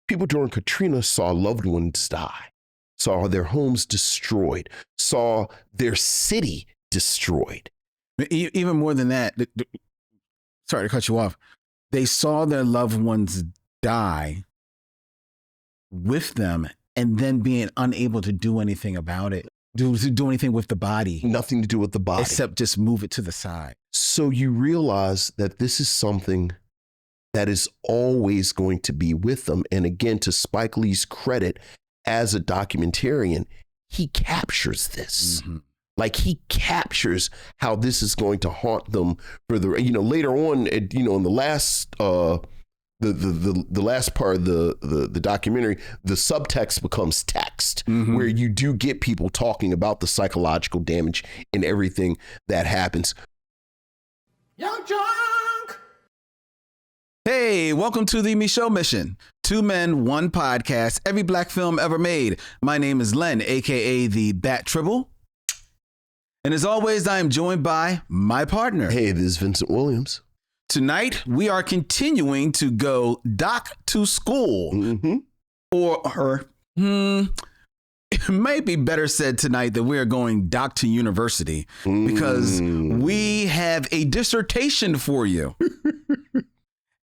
People during Katrina saw loved ones die, saw their homes destroyed, saw their city destroyed. Even more than that, sorry to cut you off. They saw their loved ones die with them and then being unable to do anything about it, do anything with the body. Nothing to do with the body. Except just move it to the side. So you realize that this is something that is always going to be with them. And again, to Spike Lee's credit as a documentarian, he captures this. Mm-hmm. Like he captures how this is going to haunt them for the, later on, in the last, the last part of the documentary, the subtext becomes text, mm-hmm. where you do get people talking about the psychological damage and everything that happens. YUNKJunk! Hey, welcome to the Micheaux Mission. 2 men, 1 podcast, every black film ever made. My name is Len, aka the Bat Tribble. And as always, I am joined by my partner. Hey, this is Vincent Williams. Tonight, we are continuing to go doc to school. Mm-hmm. Or it might be better said tonight that we are going doc to university because we have a dissertation for you.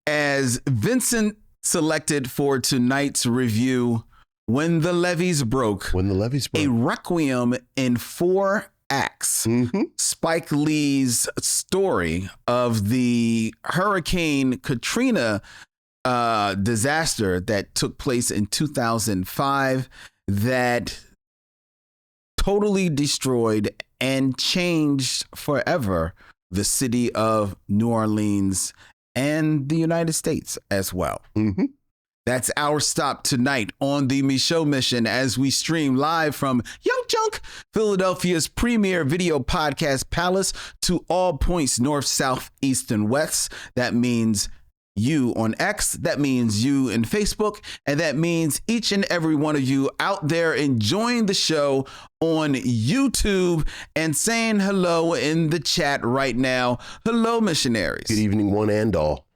As Vincent selected for tonight's review, When the Levees Broke. When the Levees Broke. A Requiem in 4 acts. Mm-hmm. Spike Lee's story of the Hurricane Katrina disaster that took place in 2005 that totally destroyed and changed forever the city of New Orleans and the United States as well. Mm-hmm. That's our stop tonight on the Micheaux Mission as we stream live from YUNKJunk, Philadelphia's premier video podcast palace, to all points north, south, east, and west. That means you on X, that means you in Facebook, and that means each and every one of you out there enjoying the show on YouTube and saying hello in the chat right now. Hello, missionaries. Good evening, one and all.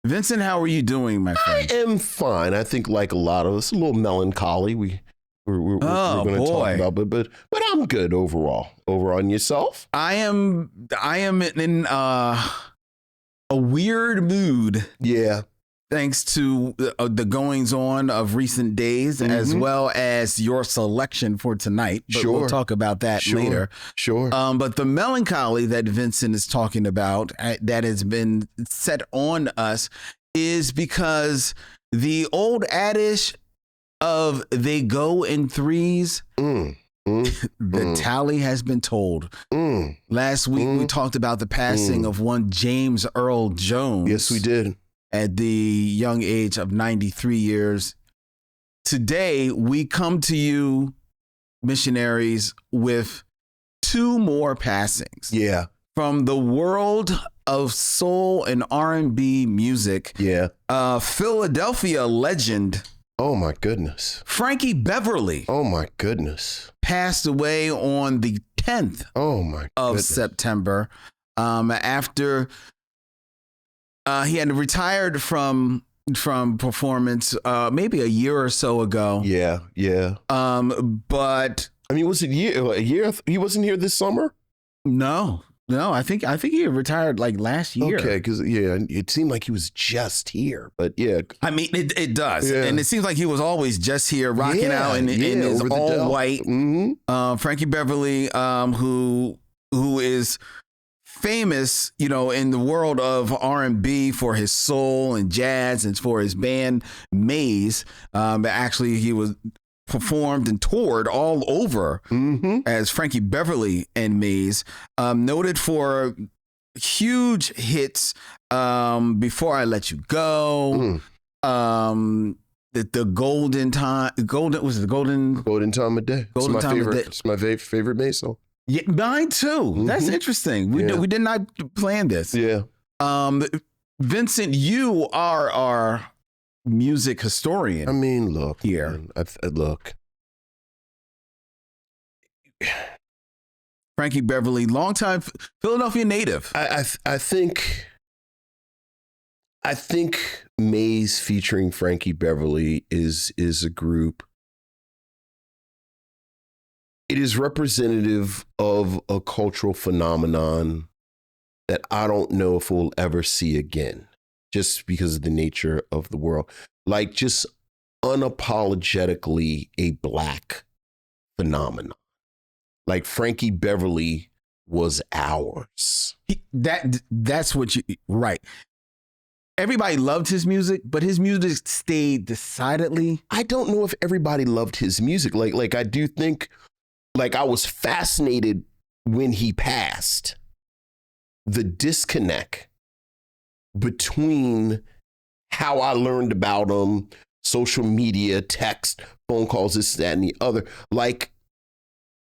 Vincent, how are you doing, my friend? I am fine. I think, like a lot of us, a little melancholy. We're going to talk about, but I'm good overall. Over on yourself? I am in a weird mood. Yeah. Thanks to the goings on of recent days, mm-hmm. as well as your selection for tonight. But we'll talk about that later. Sure. But the melancholy that Vincent is talking about that has been set on us is because the old adage of they go in threes, the tally has been told. Last week, we talked about the passing of one James Earl Jones. Yes, we did. At the young age of 93 years. Today, we come to you, missionaries, with 2 more passings. Yeah. From the world of soul and R&B music. Yeah. Philadelphia legend. Oh, my goodness. Frankie Beverly. Oh, my goodness. Passed away on the 10th of September after... he had retired from performance maybe a year or so ago. Yeah. But I mean, was it a year? He wasn't here this summer? No. I think he retired like last year. Okay, because it seemed like he was just here. But yeah, I mean, it does, and it seems like he was always just here, rocking out in his all white. Mm-hmm. Frankie Beverly, who is famous, in the world of R&B for his soul and jazz and for his band Maze. Actually, he was performed and toured all over as Frankie Beverly and Maze. Noted for huge hits, Before I Let You Go, the Golden Time of Day. It's my favorite Maze song. Yeah, mine too. That's interesting. We did not plan this. Yeah. Vincent, you are our music historian. I mean, look here. Man, look. Frankie Beverly, longtime Philadelphia native. I think Maze featuring Frankie Beverly is a group. It is representative of a cultural phenomenon that I don't know if we'll ever see again, just because of the nature of the world. Like, just unapologetically a Black phenomenon. Like, Frankie Beverly was ours. That's what you, right. Everybody loved his music, but his music stayed decidedly. I don't know if everybody loved his music. Like I do think, like, I was fascinated when he passed. The disconnect between how I learned about him, social media, text, phone calls, this, that, and the other. Like,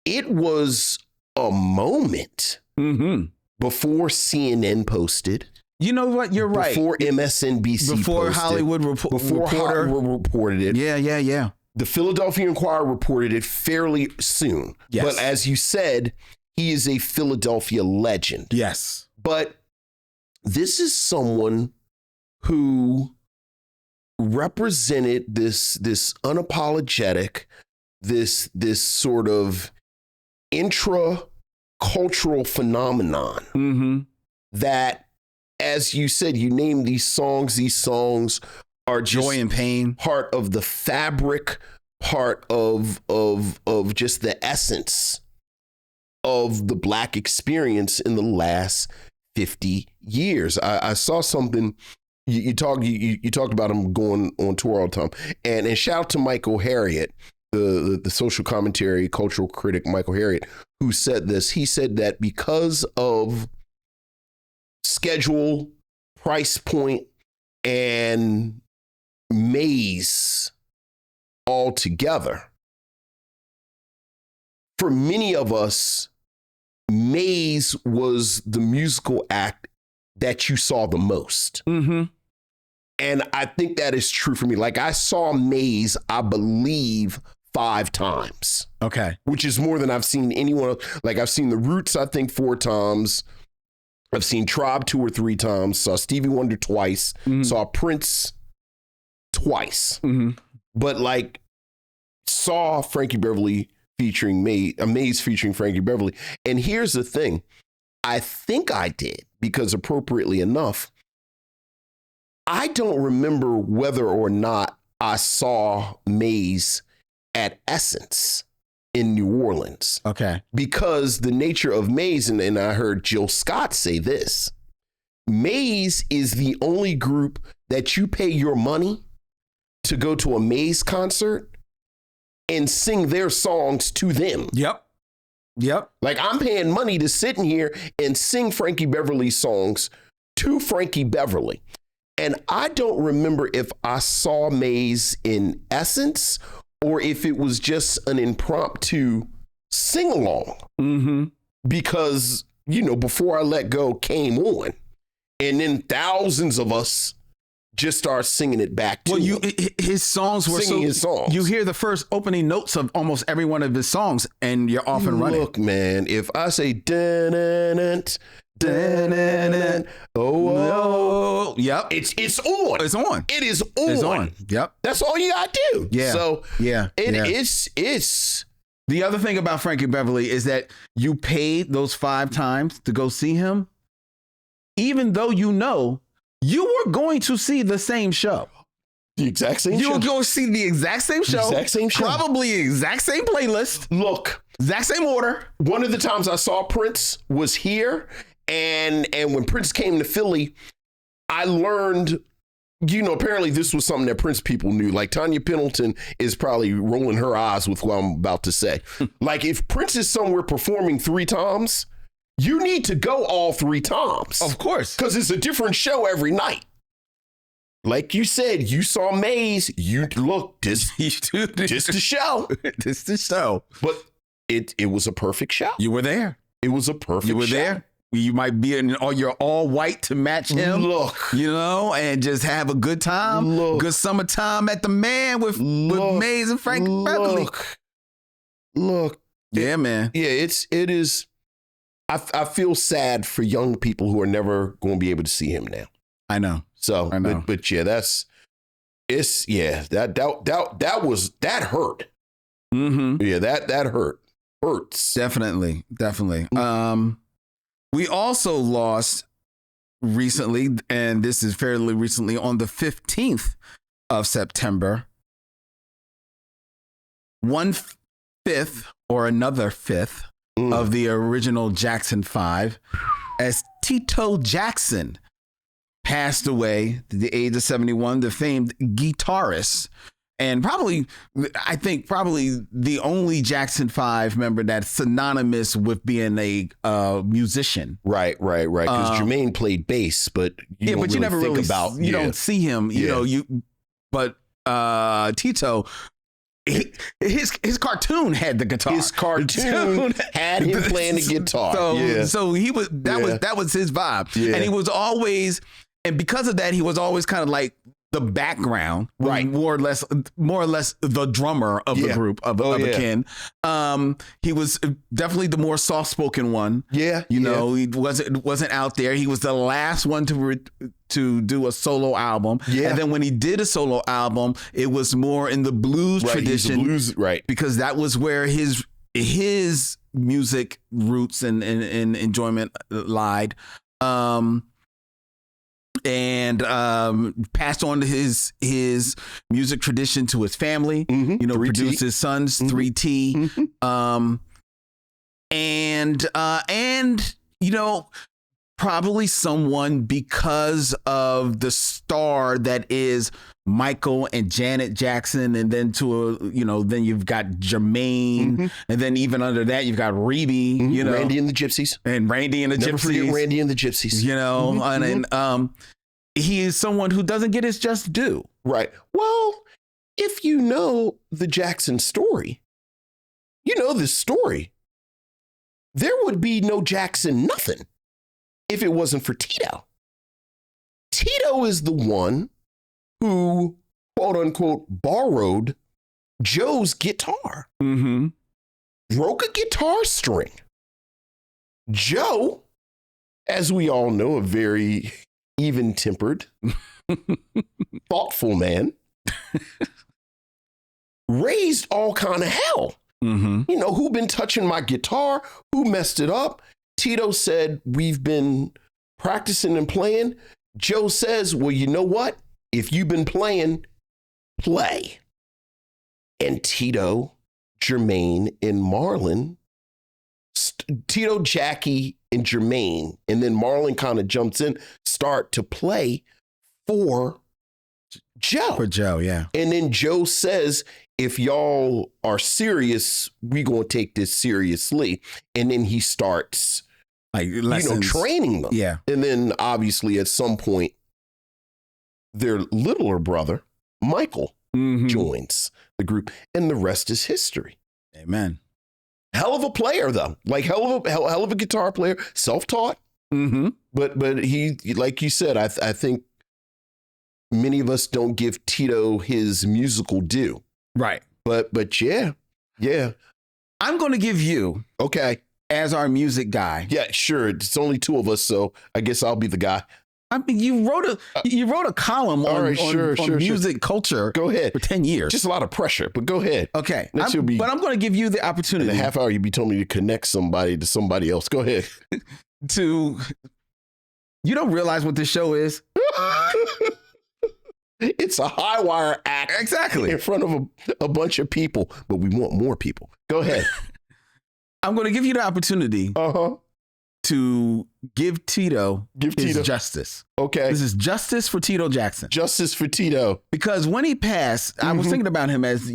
it was a moment before CNN posted. You know what? You're right. Before MSNBC before posted. Hollywood before Reporter. Hollywood reported it. Yeah. The Philadelphia Inquirer reported it fairly soon. Yes. But as you said, he is a Philadelphia legend. Yes. But this is someone who represented this unapologetic, this sort of intra-cultural phenomenon that, as you said, you named these songs are just joy and pain, part of the fabric, part of just the essence of the Black experience in the last 50 years. I saw something. You talked about him going on tour all the time, and shout out to Michael Harriot, the social commentary cultural critic Michael Harriot, who said this. He said that because of schedule, price point, and Maze all together, for many of us, Maze was the musical act that you saw the most. And I think that is true for me. Like, I saw Maze, I believe, 5 times. Okay. Which is more than I've seen anyone else. Like, I've seen The Roots, I think, 4 times. I've seen Tribe 2 or 3 times. Saw Stevie Wonder twice. Saw Prince twice. But, like, saw Frankie Beverly featuring Maze featuring Frankie Beverly. And here's the thing. I think I did, because appropriately enough, I don't remember whether or not I saw Maze at Essence in New Orleans. Okay. Because the nature of Maze, and I heard Jill Scott say this, Maze is the only group that you pay your money to go to a Maze concert and sing their songs to them. Yep. Like, I'm paying money to sit in here and sing Frankie Beverly songs to Frankie Beverly. And I don't remember if I saw Maze in Essence or if it was just an impromptu sing-along. Because, Before I Let Go came on, and then thousands of us just start singing it back to him. His songs were singing his songs. You hear the first opening notes of almost every one of his songs, and you're off and running. Look, man, if I say dun-dun-dun, dun-dun-dun, oh, yep, it's on. It's on. It is on. It's on. Yep. That's all you gotta do. Yeah. So it's the other thing about Frankie Beverly is that you paid those 5 times to go see him, even though you were going to see the same show. The exact same show. You were going to see the exact same show. Exact same show. Probably the exact same playlist. Look. Exact same order. One of the times I saw Prince was here. And when Prince came to Philly, I learned, apparently this was something that Prince people knew. Like, Tanya Pendleton is probably rolling her eyes with what I'm about to say. Like, if Prince is somewhere performing 3 times, you need to go all 3 times. Of course. Because it's a different show every night. Like you said, you saw Maze. You look, this the show. This the show. But it was a perfect show. You were there. It was a perfect show. You were there. You might be in your all white to match him. Look. And just have a good time. Look. Good summertime at the Man with Maze and Frankie Beverly. Look. Yeah, man. Yeah, it is. I feel sad for young people who are never going to be able to see him now. I know. So, I know. But yeah, that's It's that hurt. Mm-hmm. Yeah, that hurts. Definitely. We also lost recently, and this is fairly recently, on the 15th of September, 1/5 or another fifth of the original Jackson 5, as Tito Jackson passed away at the age of 71, the famed guitarist, and probably the only Jackson 5 member that's synonymous with being a musician. Right. Because Jermaine played bass, but you never really think you don't see him. But Tito. His cartoon had the guitar. His cartoon had him playing the guitar. So he was that was his vibe, and he was always, and because of that, he was always kind of like the background, right? More or less the drummer of the group of the kin. He was definitely the more soft-spoken one. Yeah, he wasn't out there. He was the last one to do a solo album. Yeah, and then when he did a solo album, it was more in the blues tradition, because that was where his music roots and enjoyment lied. And passed on to his music tradition to his family. Produced his sons, 3T. And probably someone, because of the star that is Micheaux and Janet Jackson, and then then you've got Jermaine, and then even under that you've got Reby, Randy and the Gypsies, Never forget Randy and the Gypsies, and he is someone who doesn't get his just due. Right. Well, if you know the Jackson story, this story, there would be no Jackson nothing if it wasn't for Tito. Tito is the one who, quote unquote, borrowed Joe's guitar, broke a guitar string. Joe, as we all know, a very even-tempered, thoughtful man, raised all kind of hell. Who been touching my guitar? Who messed it up? Tito said, we've been practicing and playing. Joe says, well, you know what? If you've been playing, play. And Tito, Jermaine, and Marlon, Tito, Jackie, and Jermaine, and then Marlon kind of jumps in, start to play for Joe. For Joe, yeah. And then Joe says, if y'all are serious, we gonna take this seriously. And then he starts training them. Yeah. And then obviously at some point, their littler brother, Michael, joins the group, and the rest is history. Amen. Hell of a player, though. Like hell of a guitar player, self-taught. But he, like you said, I think many of us don't give Tito his musical due. Right. But yeah. I'm going to give you, as our music guy. Yeah, sure. It's only two of us, so I guess I'll be the guy. I mean, you wrote a column on music culture. Go ahead. For 10 years. Just a lot of pressure, but go ahead. Okay. But I'm going to give you the opportunity. In a half hour, you'd be telling me to connect somebody to somebody else. Go ahead. You don't realize what this show is? It's a high wire act. Exactly. In front of a bunch of people, but we want more people. Go ahead. I'm going to give you the opportunity to give Tito his justice. Okay. This is justice for Tito Jackson. Justice for Tito. Because when he passed, I was thinking about him as, a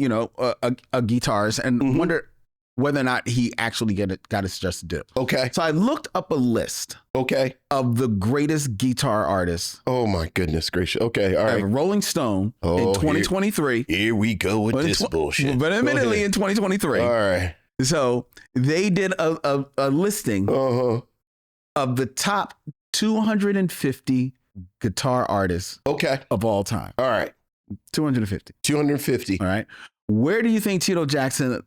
guitarist, and wondered whether or not he actually got his just due. Okay. So I looked up a list. Okay. Of the greatest guitar artists. Oh my goodness gracious. Okay. All right. Rolling Stone in 2023. Here we go with this bullshit. But admittedly in 2023. All right. So they did a listing of the top 250 guitar artists. Okay. Of all time. All right. 250. 250. All right. Where do you think Tito Jackson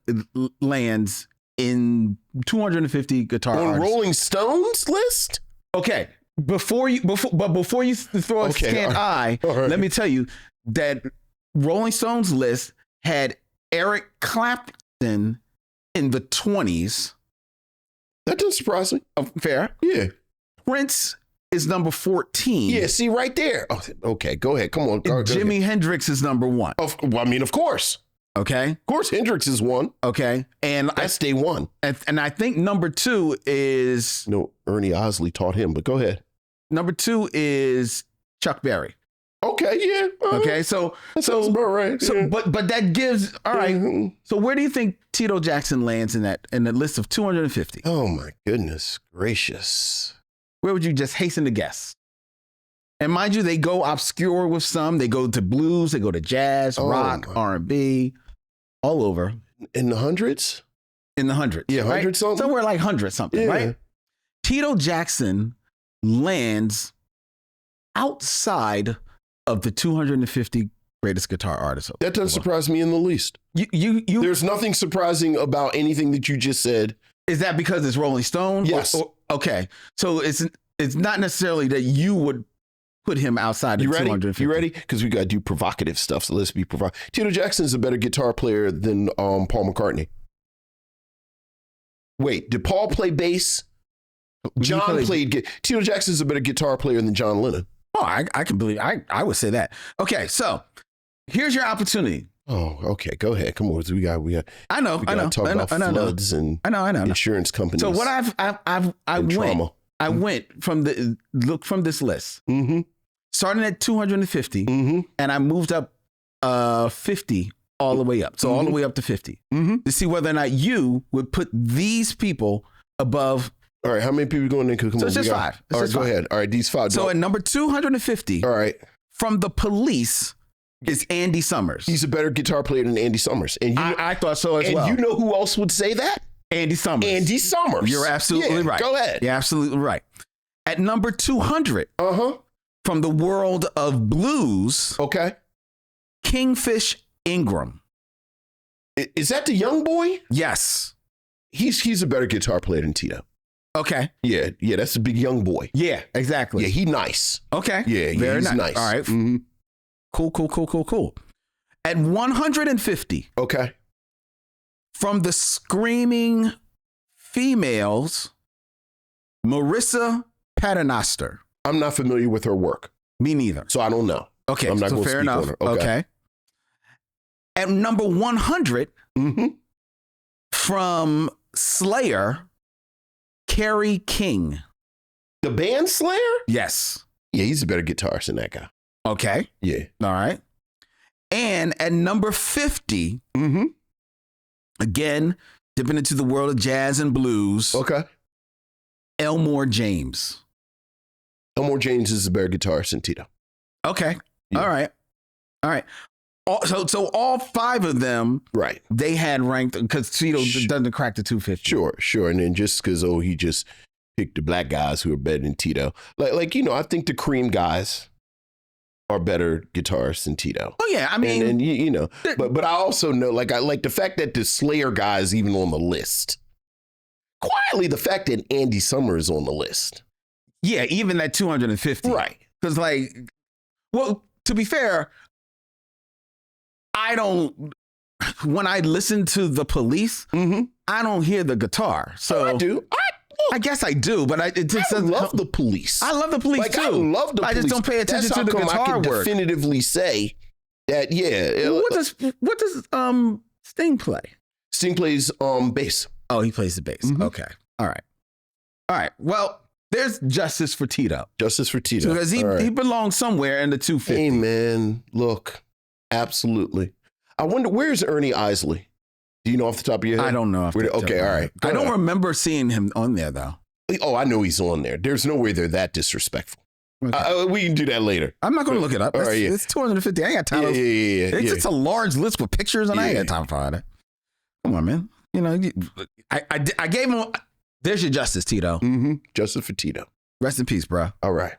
lands in 250 guitar artists? On Rolling Stones list? Okay. Before you throw a scant eye, let me tell you that Rolling Stone's list had Eric Clapton in the 20s. That doesn't surprise me. Oh, fair. Yeah. Prince is number 14. Yeah, see right there. Oh, okay, go ahead. Come on. Go Jimi ahead. Hendrix is number 1. Well, I mean, of course. Okay. Of course, Hendrix is one. Okay. And That's day one. And I think number 2 is... No, Ernie Osley taught him, but go ahead. Number 2 is Chuck Berry. Okay, yeah. Okay, so that sounds about right. So, yeah. but that gives all right. Mhm. So where do you think Tito Jackson lands in the list of 250? Oh my goodness gracious! Where would you just hasten to guess? And mind you, they go obscure with some. They go to blues, they go to jazz, rock, R&B, all over. In the hundreds? In the hundreds. Yeah, right? 100 something. Somewhere like 100 something, Yeah. right? Tito Jackson lands outside of the 250 greatest guitar artists. That doesn't surprise me in the least. You There's nothing surprising about anything that you just said. Is that because it's Rolling Stone? Yes. Okay. So it's not necessarily that you would put him outside of 250. You ready? Because we got to do provocative stuff. So let's be provocative. Tito Jackson is a better guitar player than Paul McCartney. Wait, did Paul play bass? John played. Tito Jackson is a better guitar player than John Lennon. Oh, I can believe. I would say that. Okay, so here's your opportunity. Oh, okay. Go ahead. Come on. We got. I know. Talk about floods and I know. insurance companies. So what I went from this list, starting at 250, and I moved up 50 all the way up. So all the way up to 50 to see whether or not you would put these people above. All right, how many people going in? Come so on, it's just 5. All right, go ahead. All right, these 5. So at number 250, all right, from the Police is Andy Summers. He's a better guitar player than Andy Summers. And I thought so as well. And you know who else would say that? Andy Summers. Andy Summers. You're absolutely right. Go ahead. You're absolutely right. At number 200, from the world of blues, okay, Kingfish Ingram. Is that the young boy? Yes. He's a better guitar player than Tito. Okay. Yeah, that's a big young boy. Yeah, exactly. Yeah, he nice. Okay. Yeah, very he's nice. All right. Cool. At 150. Okay. From the screaming females, Marissa Paternoster. I'm not familiar with her work. Me neither. So I don't know. Okay, I'm not so going to fair speak enough. on her. Okay. At number 100, from Slayer, Kerry King. The band Slayer? Yes. Yeah, he's a better guitarist than that guy. Okay. Yeah. All right. And at number 50, again, dipping into the world of jazz and blues. Okay. Elmore James. Elmore James is a better guitarist than Tito. Okay. Yeah. All right. So all 5 of them, right? They had ranked because Tito doesn't crack the 250. Sure. And then just because he just picked the black guys who are better than Tito, like I think the Cream guys are better guitarists than Tito. Oh yeah, I mean, and but I also know I like the fact that the Slayer guy is even on the list. Quietly, the fact that Andy Summers is on the list. Yeah, even at 250, right? Because to be fair. When I listen to the Police, I don't hear the guitar. So I do. I guess I do, but I love the Police. I love the Police too. I love the Police. I just don't pay attention to the guitar I can work. definitively say that. Yeah. What does Sting play? Sting plays bass. Oh, he plays the bass. Okay. All right. Well, there's justice for Tito. Justice for Tito. Because he belongs somewhere in the 250. Hey man, look. Absolutely. I wonder, where's Ernie Isley? Do you know off the top of your head? I don't know. Okay, all right. I don't remember seeing him on there, though. Oh, I know he's on there. There's no way they're that disrespectful. Okay. We can do that later. I'm not going to look it up. All right, It's 250. I ain't got time. Yeah. It's a large list with pictures, and I ain't got time for that. Come on, man. I gave him. There's your justice, Tito. Justice for Tito. Rest in peace, bro. All right.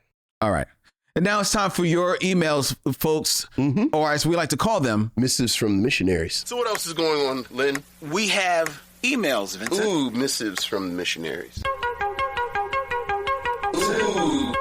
And now it's time for your emails, folks, or as we like to call them, missives from the missionaries. So what else is going on, Lynn? We have emails, Vincent. Ooh, missives from the missionaries. Ooh.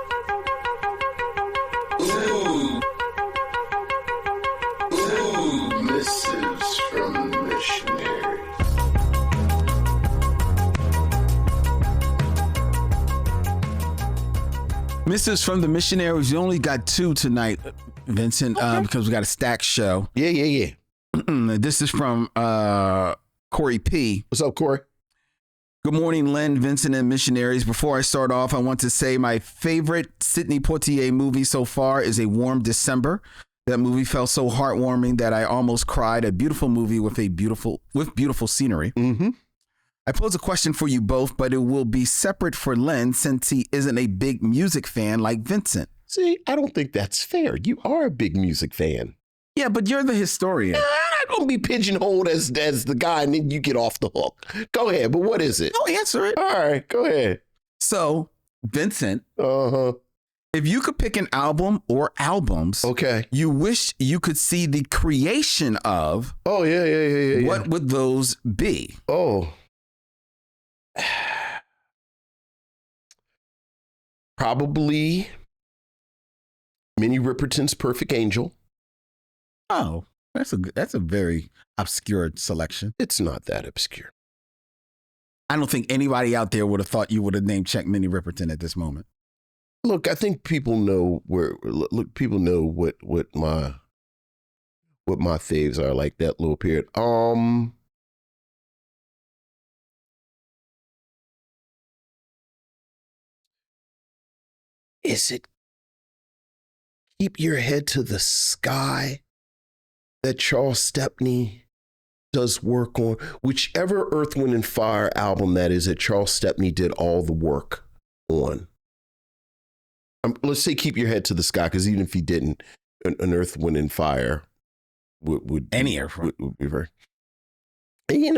Missives from the Missionaries. You only got 2 tonight, Vincent, because we got a stacked show. Yeah. This is from Corey P. What's up, Corey? Good morning, Len, Vincent, and Missionaries. Before I start off, I want to say my favorite Sidney Poitier movie so far is A Warm December. That movie felt so heartwarming that I almost cried. A beautiful movie with beautiful scenery. Mm-hmm. I pose a question for you both, but it will be separate for Len since he isn't a big music fan like Vincent. See, I don't think that's fair. You are a big music fan. Yeah, but you're the historian. I'm going to be pigeonholed as the guy, and then you get off the hook. Go ahead, but what is it? No, answer it. All right, go ahead. So, Vincent, Uh-huh. if you could pick an album or albums, Okay. you wish you could see the creation of, Oh, yeah. what would those be? Oh. Probably Minnie Riperton's Perfect Angel. Oh, that's a very obscure selection. It's not that obscure. I don't think anybody out there would have thought you would have name checked Minnie Riperton at this moment. Look, I think people know people know what my faves are, like that little period. Is it Keep Your Head to the Sky that Charles Stepney does work on? Whichever Earth, Wind, and Fire album that is that Charles Stepney did all the work on. Let's say Keep Your Head to the Sky, because even if he didn't, an Earth, Wind, and Fire would Any Earth would be very, you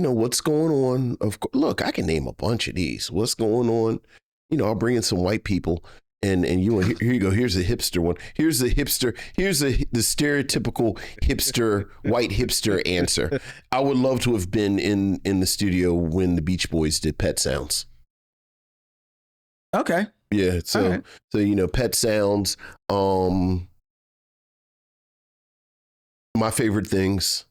know, what's going on. Of course, look, I can name a bunch of these. What's going on? I'll bring in some white people, and here you go. Here's a hipster one. Here's the hipster. Here's the stereotypical hipster, white hipster answer. I would love to have been in the studio when the Beach Boys did Pet Sounds. Okay. Yeah. So Pet Sounds. My Favorite Things.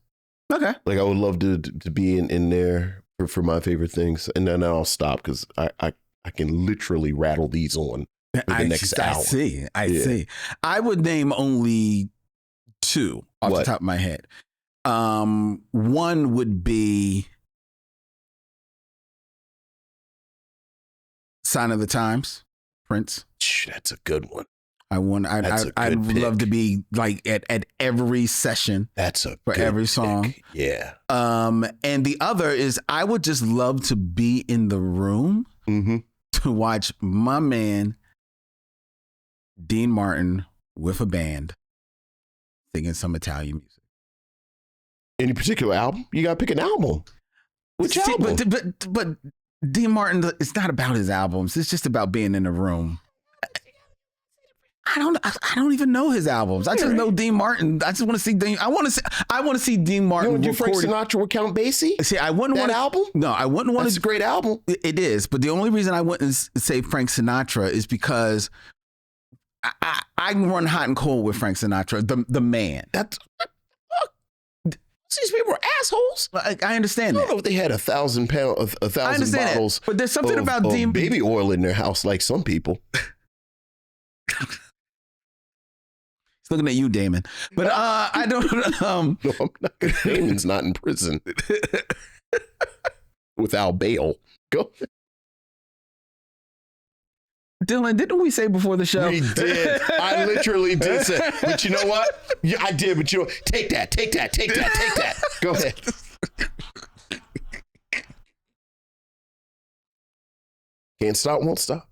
Okay. Like I would love to be in there for My Favorite Things, and then I'll stop because I can literally rattle these on for the next hour. I see. I would name only 2 off the top of my head. One would be Sign of the Times, Prince. That's a good one. I'd love to be like at every session. That's a for good every song. Pick. Yeah. And the other is I would just love to be in the room to watch my man Dean Martin with a band singing some Italian music. Any particular album? You gotta pick an album. Which album? But Dean Martin, it's not about his albums. It's just about being in the room. I don't even know his albums. I just know Dean Martin. I just want to see Dean. I want to see Dean Martin. You want to do Frank Sinatra with Count Basie? See, I wouldn't want that album. No, I wouldn't want. That's a great album. It is, but the only reason I wouldn't say Frank Sinatra is because I run hot and cold with Frank Sinatra, the man. That's these people are assholes. I understand that. I don't know if they had 1,000 bottles. That, but there's something about Dean baby oil in their house, like some people. He's looking at you, Damon. But I don't. No, I'm not. Damon's not in prison without bail. Go. Dylan, didn't we say before the show? We did. I literally did say. But you know what? Yeah, I did. But take that. Go ahead. Can't stop, won't stop.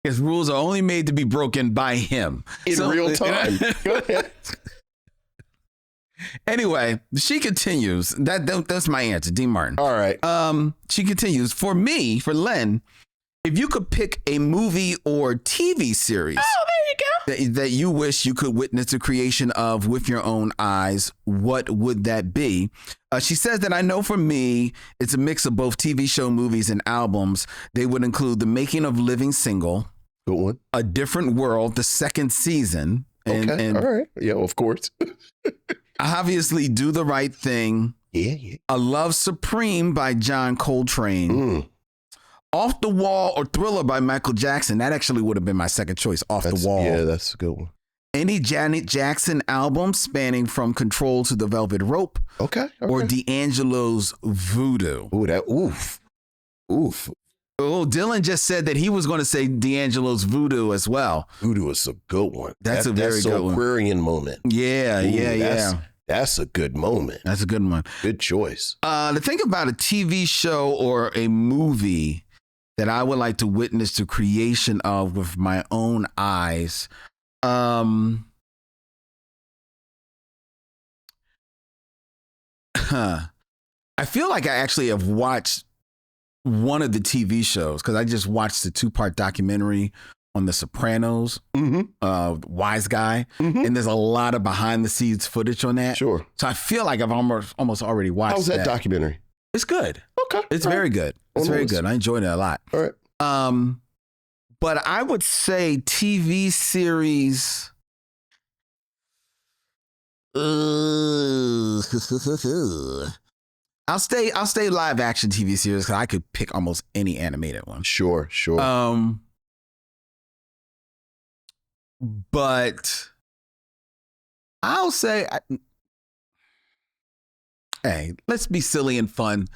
His rules are only made to be broken by him. In real time. Go ahead. Anyway, she continues. That's my answer, Dean Martin. All right. She continues. For me, for Len, if you could pick a movie or TV series that you wish you could witness the creation of with your own eyes, what would that be? She says that I know for me, it's a mix of both TV show, movies, and albums. They would include The Making of Living Single, good one, A Different World, the second season. And all right. Yeah, of course. Obviously, Do the Right Thing, Yeah. A Love Supreme by John Coltrane. Off the Wall or Thriller by Michael Jackson. That actually would have been my second choice. The Wall. Yeah, that's a good one. Any Janet Jackson album spanning from Control to The Velvet Rope. Okay. Or D'Angelo's Voodoo. Oof. Oh, Dylan just said that he was going to say D'Angelo's Voodoo as well. Voodoo is a good one. That's a very good one. Aquarian moment. Yeah. That's a good moment. That's a good one. Good choice. To think about a TV show or a movie that I would like to witness the creation of with my own eyes. I feel like I actually have watched one of the TV shows because I just watched the 2-part documentary on The Sopranos, Wise Guy, and there's a lot of behind the scenes footage on that. Sure. So I feel like I've almost already watched. How's that documentary? It's good. Okay. It's very good. It's very good. I enjoyed it a lot. All right. But I would say TV series. I'll stay live action TV series because I could pick almost any animated one. Sure. But I'll say, hey, let's be silly and fun.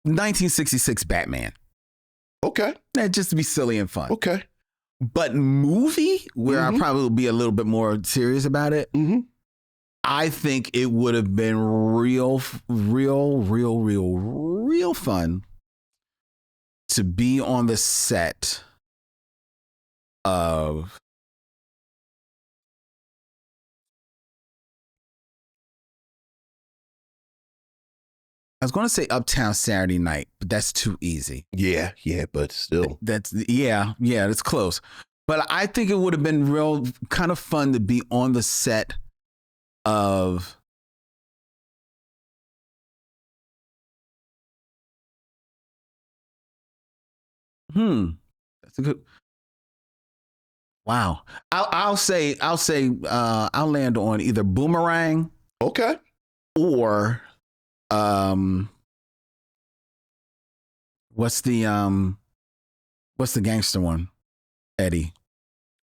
1966 Batman. Okay. Just to be silly and fun. Okay. But movie, where I probably will be a little bit more serious about it, I think it would have been real fun to be on the set of I was going to say Uptown Saturday Night, but that's too easy. Yeah, but still. That's close. But I think it would have been real kind of fun to be on the set of that's a good. Wow. I'll land on either Boomerang. Okay. Or what's the gangster one? Eddie.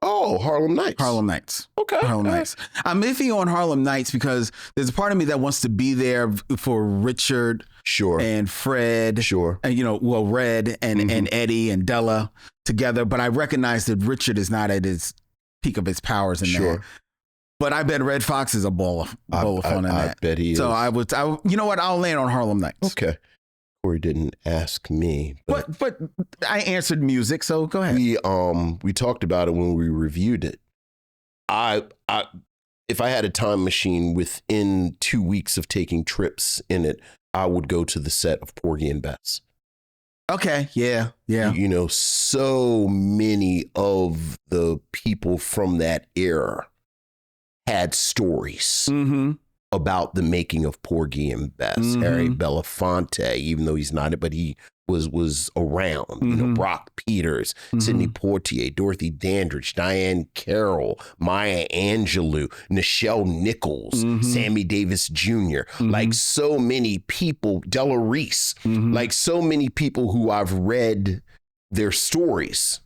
Oh, Harlem Nights. Harlem Nights. Okay. Harlem Nights. I'm iffy on Harlem Nights because there's a part of me that wants to be there for Richard. Sure. And Fred. Sure. And Red and Eddie and Della together. But I recognize that Richard is not at his peak of his powers in that. But I bet Red Fox is a ball of fun in that. I bet he is. So you know what? I'll land on Harlem Nights. Okay. Corey didn't ask me, but I answered music, so go ahead. We talked about it when we reviewed it. If I had a time machine within 2 weeks of taking trips in it, I would go to the set of Porgy and Bess. Okay, yeah. So many of the people from that era had stories about the making of Porgy and Bess. Harry Belafonte, even though he's not it, but he was around. Brock Peters, Sidney Poitier, Dorothy Dandridge, Diane Carroll, Maya Angelou, Nichelle Nichols, Sammy Davis Jr. Like so many people, Della Reese, like so many people who I've read their stories.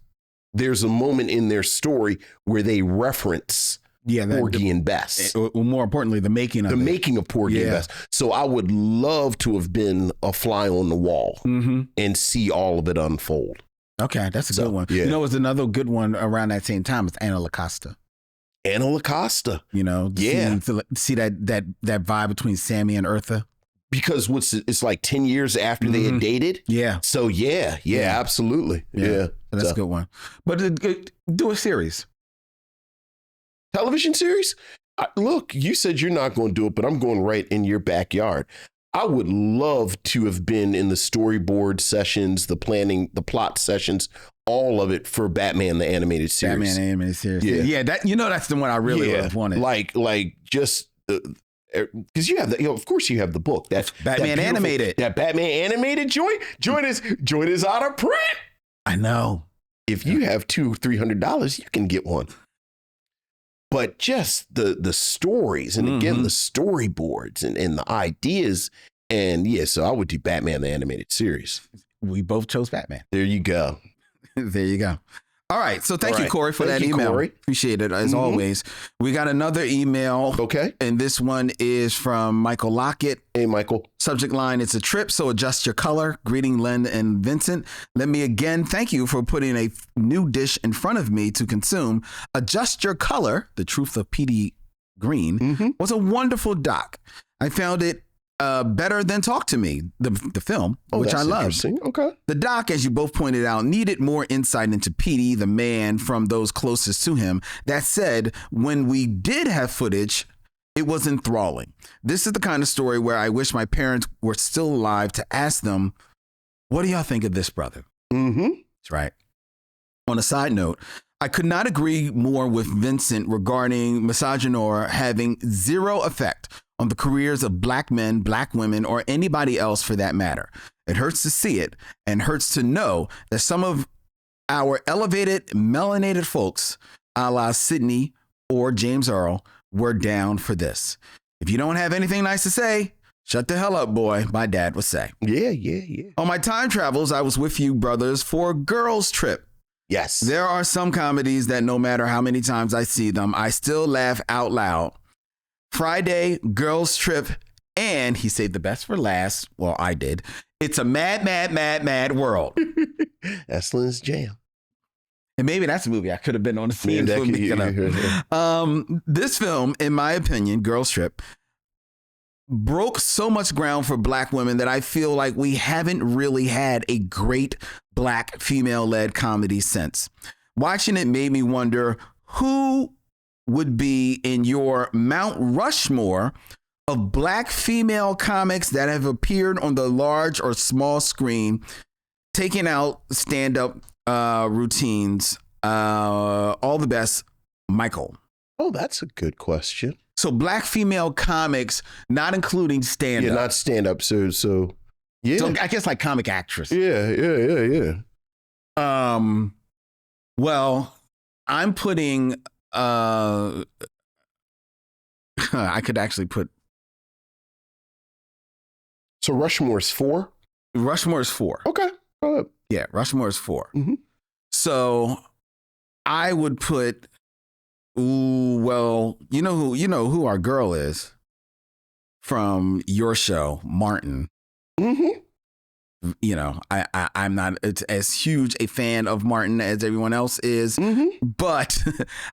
There's a moment in their story where they reference Porgy and Bess. More importantly, the making of Porgy and Bess. So I would love to have been a fly on the wall and see all of it unfold. Okay, that's a good one. Yeah. You know, it's another good one around that same time. It's Anna LaCosta. Anna LaCosta. See that vibe between Sammy and Eartha. Because it's like 10 years after they had dated. Yeah. So yeah, absolutely. Yeah. That's a good one. But do a series. Television series? Look, you said you're not going to do it, but I'm going right in your backyard. I would love to have been in the storyboard sessions, the planning, the plot sessions, all of it for Batman the Animated Series. Batman the Animated Series. Yeah, that's the one I really would have wanted. Like just because you have of course you have the book. That's Batman Animated. That Batman Animated joint is out of print. I know. If you have $200-300, you can get one. but just the stories, and again, the storyboards and the ideas. And yeah, so I would do Batman the Animated Series. We both chose Batman. There you go. There you go. All right. So thank you, Corey, for that email. Corey. Appreciate it, as always. We got another email. Okay. And this one is from Michael Lockett. Hey, Michael. Subject line, it's a trip, so adjust your color. Greeting, Len and Vincent. Let me again thank you for putting a new dish in front of me to consume. Adjust Your Color, The Truth of P.D. Green, was a wonderful doc. I found it better than Talk to Me, the film, which I loved. Okay. The doc, as you both pointed out, needed more insight into Petey, the man, from those closest to him. That said, when we did have footage, it was enthralling. This is the kind of story where I wish my parents were still alive to ask them, what do y'all think of this, brother? That's right. On a side note, I could not agree more with Vincent regarding misogynoir having zero effect on the careers of Black men, Black women, or anybody else for that matter. It hurts to see it and hurts to know that some of our elevated, melanated folks, a la Sydney or James Earl, were down for this. If you don't have anything nice to say, shut the hell up, boy, my dad would say. Yeah. On my time travels, I was with you brothers for a girls' trip. Yes. There are some comedies that no matter how many times I see them, I still laugh out loud. Friday, girls' trip, and he saved the best for last. Well, I did. It's a mad, mad, mad, mad world. That's Lynn's jam. And maybe that's a movie I could have been on the scene for me. This film, in my opinion, Girls Trip, broke so much ground for Black women that I feel like we haven't really had a great Black female-led comedy since. Watching it made me wonder who would be in your Mount Rushmore of Black female comics that have appeared on the large or small screen, taking out stand-up routines. All the best, Michael. Oh, that's a good question. So Black female comics, not including stand-up. Yeah, not stand-up. So yeah. So I guess like comic actress. Yeah. Well, I'm putting I could actually put. So Rushmore is 4? Rushmore is 4. Okay. Go ahead. Yeah, Rushmore is 4. So I would put. Ooh, well, you know who our girl is from your show, Martin. You know, I'm not as huge a fan of Martin as everyone else is, but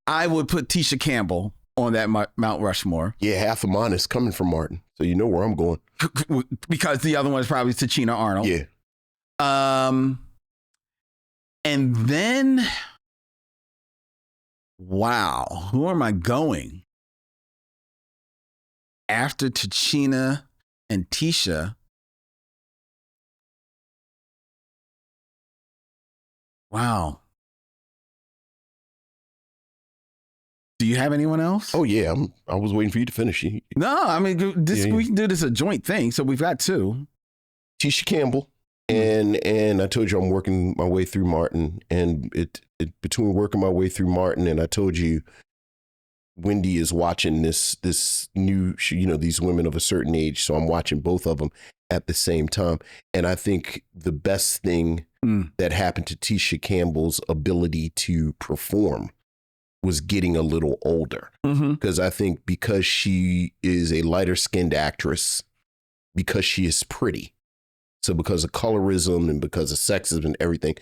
I would put Tisha Campbell on that Mount Rushmore. Yeah, half of mine is coming from Martin, so you know where I'm going. Because the other one is probably Tichina Arnold. Yeah. And then, wow, who am I going? After Tichina and Tisha. Wow. Do you have anyone else? Oh yeah, I was waiting for you to finish. No, I mean we can do this a joint thing. So we've got 2. Tisha Campbell, and I told you I'm working my way through Martin, and it between working my way through Martin, and I told you Wendy is watching this new, these women of a certain age, so I'm watching both of them at the same time, and I think the best thing that happened to Tisha Campbell's ability to perform was getting a little older. Because I think because she is a lighter skinned actress, because she is pretty, so because of colorism and because of sexism and everything,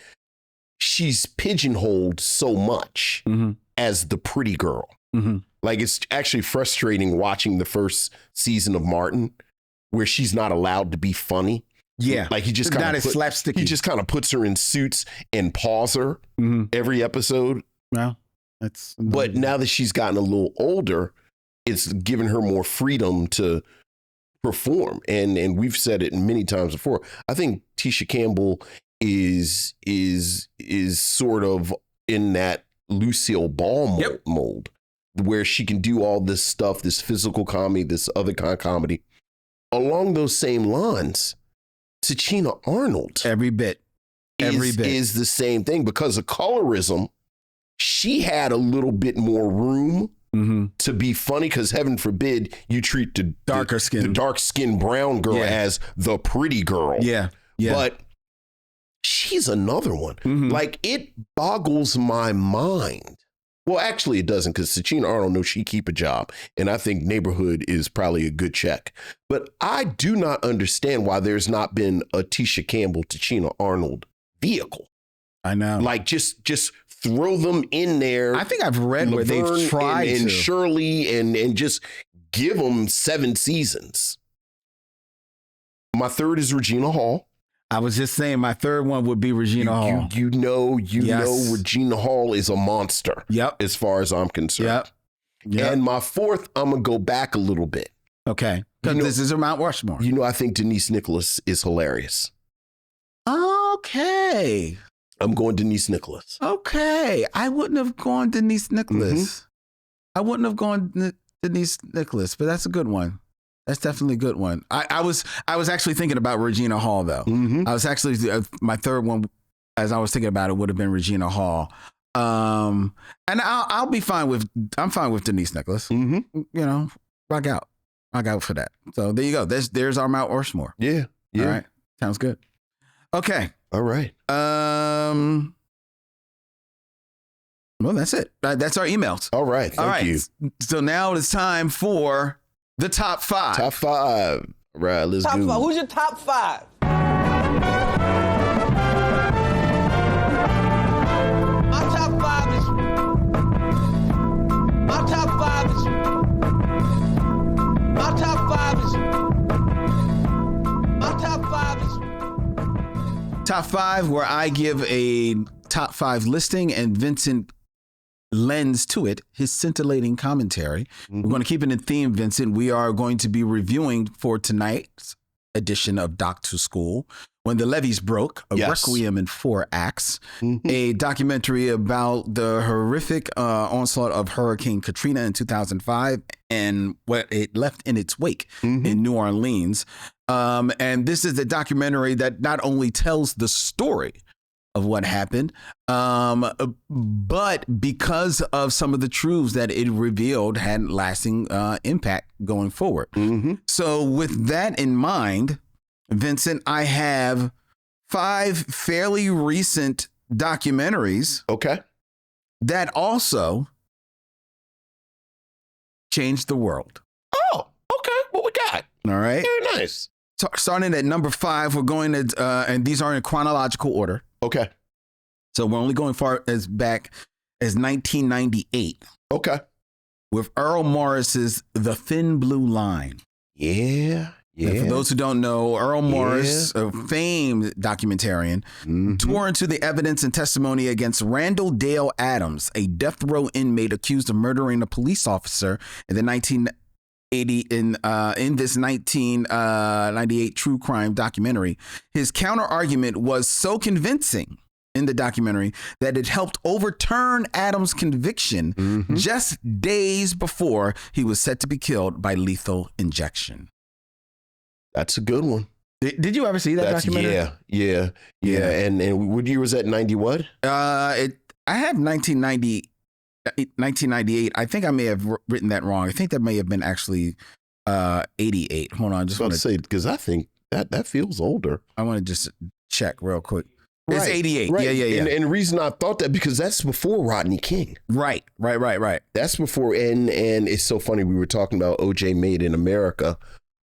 she's pigeonholed so much as the pretty girl. Like, it's actually frustrating watching the first season of Martin where she's not allowed to be funny. Yeah, like he just kind of slapsticky. He just kind of puts her in suits and paws her every episode. Well, but now that she's gotten a little older, it's given her more freedom to perform. And we've said it many times before. I think Tisha Campbell is sort of in that Lucille Ball mold where she can do all this stuff, this physical comedy, this other kind of comedy. Along those same lines, Tichina Arnold every bit is the same thing. Because of colorism, she had a little bit more room to be funny, because heaven forbid you treat the dark skinned brown girl as the pretty girl. Yeah. But she's another one. Like, it boggles my mind. Well, actually, it doesn't, because Sachina Arnold knows she keep a job. And I think Neighborhood is probably a good check. But I do not understand why there's not been a Tisha Campbell, Sachina Arnold vehicle. I know. Like, just throw them in there. I think I've read Laverne where they've tried and to. Shirley and just give them 7 seasons. My third is Regina Hall. I was just saying my third one would be Regina Hall. You know Regina Hall is a monster. Yep. As far as I'm concerned. Yep. And my fourth, I'm going to go back a little bit. Okay. Because this is a Mount Rushmore. You know, I think Denise Nicholas is hilarious. Okay. I'm going Denise Nicholas. Okay. I wouldn't have gone Denise Nicholas. I wouldn't have gone Denise Nicholas, but that's a good one. That's definitely a good one. I was actually thinking about Regina Hall, though. I was actually, my third one, as I was thinking about it, would have been Regina Hall. And I'm fine with Denise Nicholas. You know, rock out for that. So there you go. There's our Mount Rushmore. Yeah. All right. Sounds good. Okay. All right. Well, that's it. That's our emails. All right. Thank you. So now it's time for the top 5. Top 5. All right, let's top go. 5. Who's your top 5? My top 5 is. My top 5 is. My top 5 is. My top 5 is. Top 5, where I give a top 5 listing and Vincent lends to it his scintillating commentary. We're going to keep it in theme, Vincent. We are going to be reviewing for tonight's edition of Doc to School, When the Levees Broke, a Requiem in 4 acts, a documentary about the horrific onslaught of Hurricane Katrina in 2005 and what it left in its wake in New Orleans. And this is a documentary that not only tells the story of what happened, but because of some of the truths that it revealed had lasting impact going forward. So with that in mind, Vincent, I have 5 fairly recent documentaries that also changed the world. Oh, okay. What we got? All right. Very nice. Starting at number 5, we're going to, and these are in chronological order. Okay. So we're only going far as back as 1998. Okay. With Earl Morris's The Thin Blue Line. Yeah. And for those who don't know, Earl Morris, a famed documentarian, tore into the evidence and testimony against Randall Dale Adams, a death row inmate accused of murdering a police officer in the 1980 in this 1998 true crime documentary. His counter argument was so convincing in the documentary that it helped overturn Adams' conviction just days before he was set to be killed by lethal injection. That's a good one. Did you ever see that documentary? Yeah. And what year was that? 90 what? I had 1998. I think I may have written that wrong. I think that may have been actually 88. Hold on, I just want to say, because I think that feels older. I want to just check real quick. Right, it's 88. Right. Yeah. And the reason I thought that, because that's before Rodney King. Right. That's before, and it's so funny. We were talking about OJ Made in America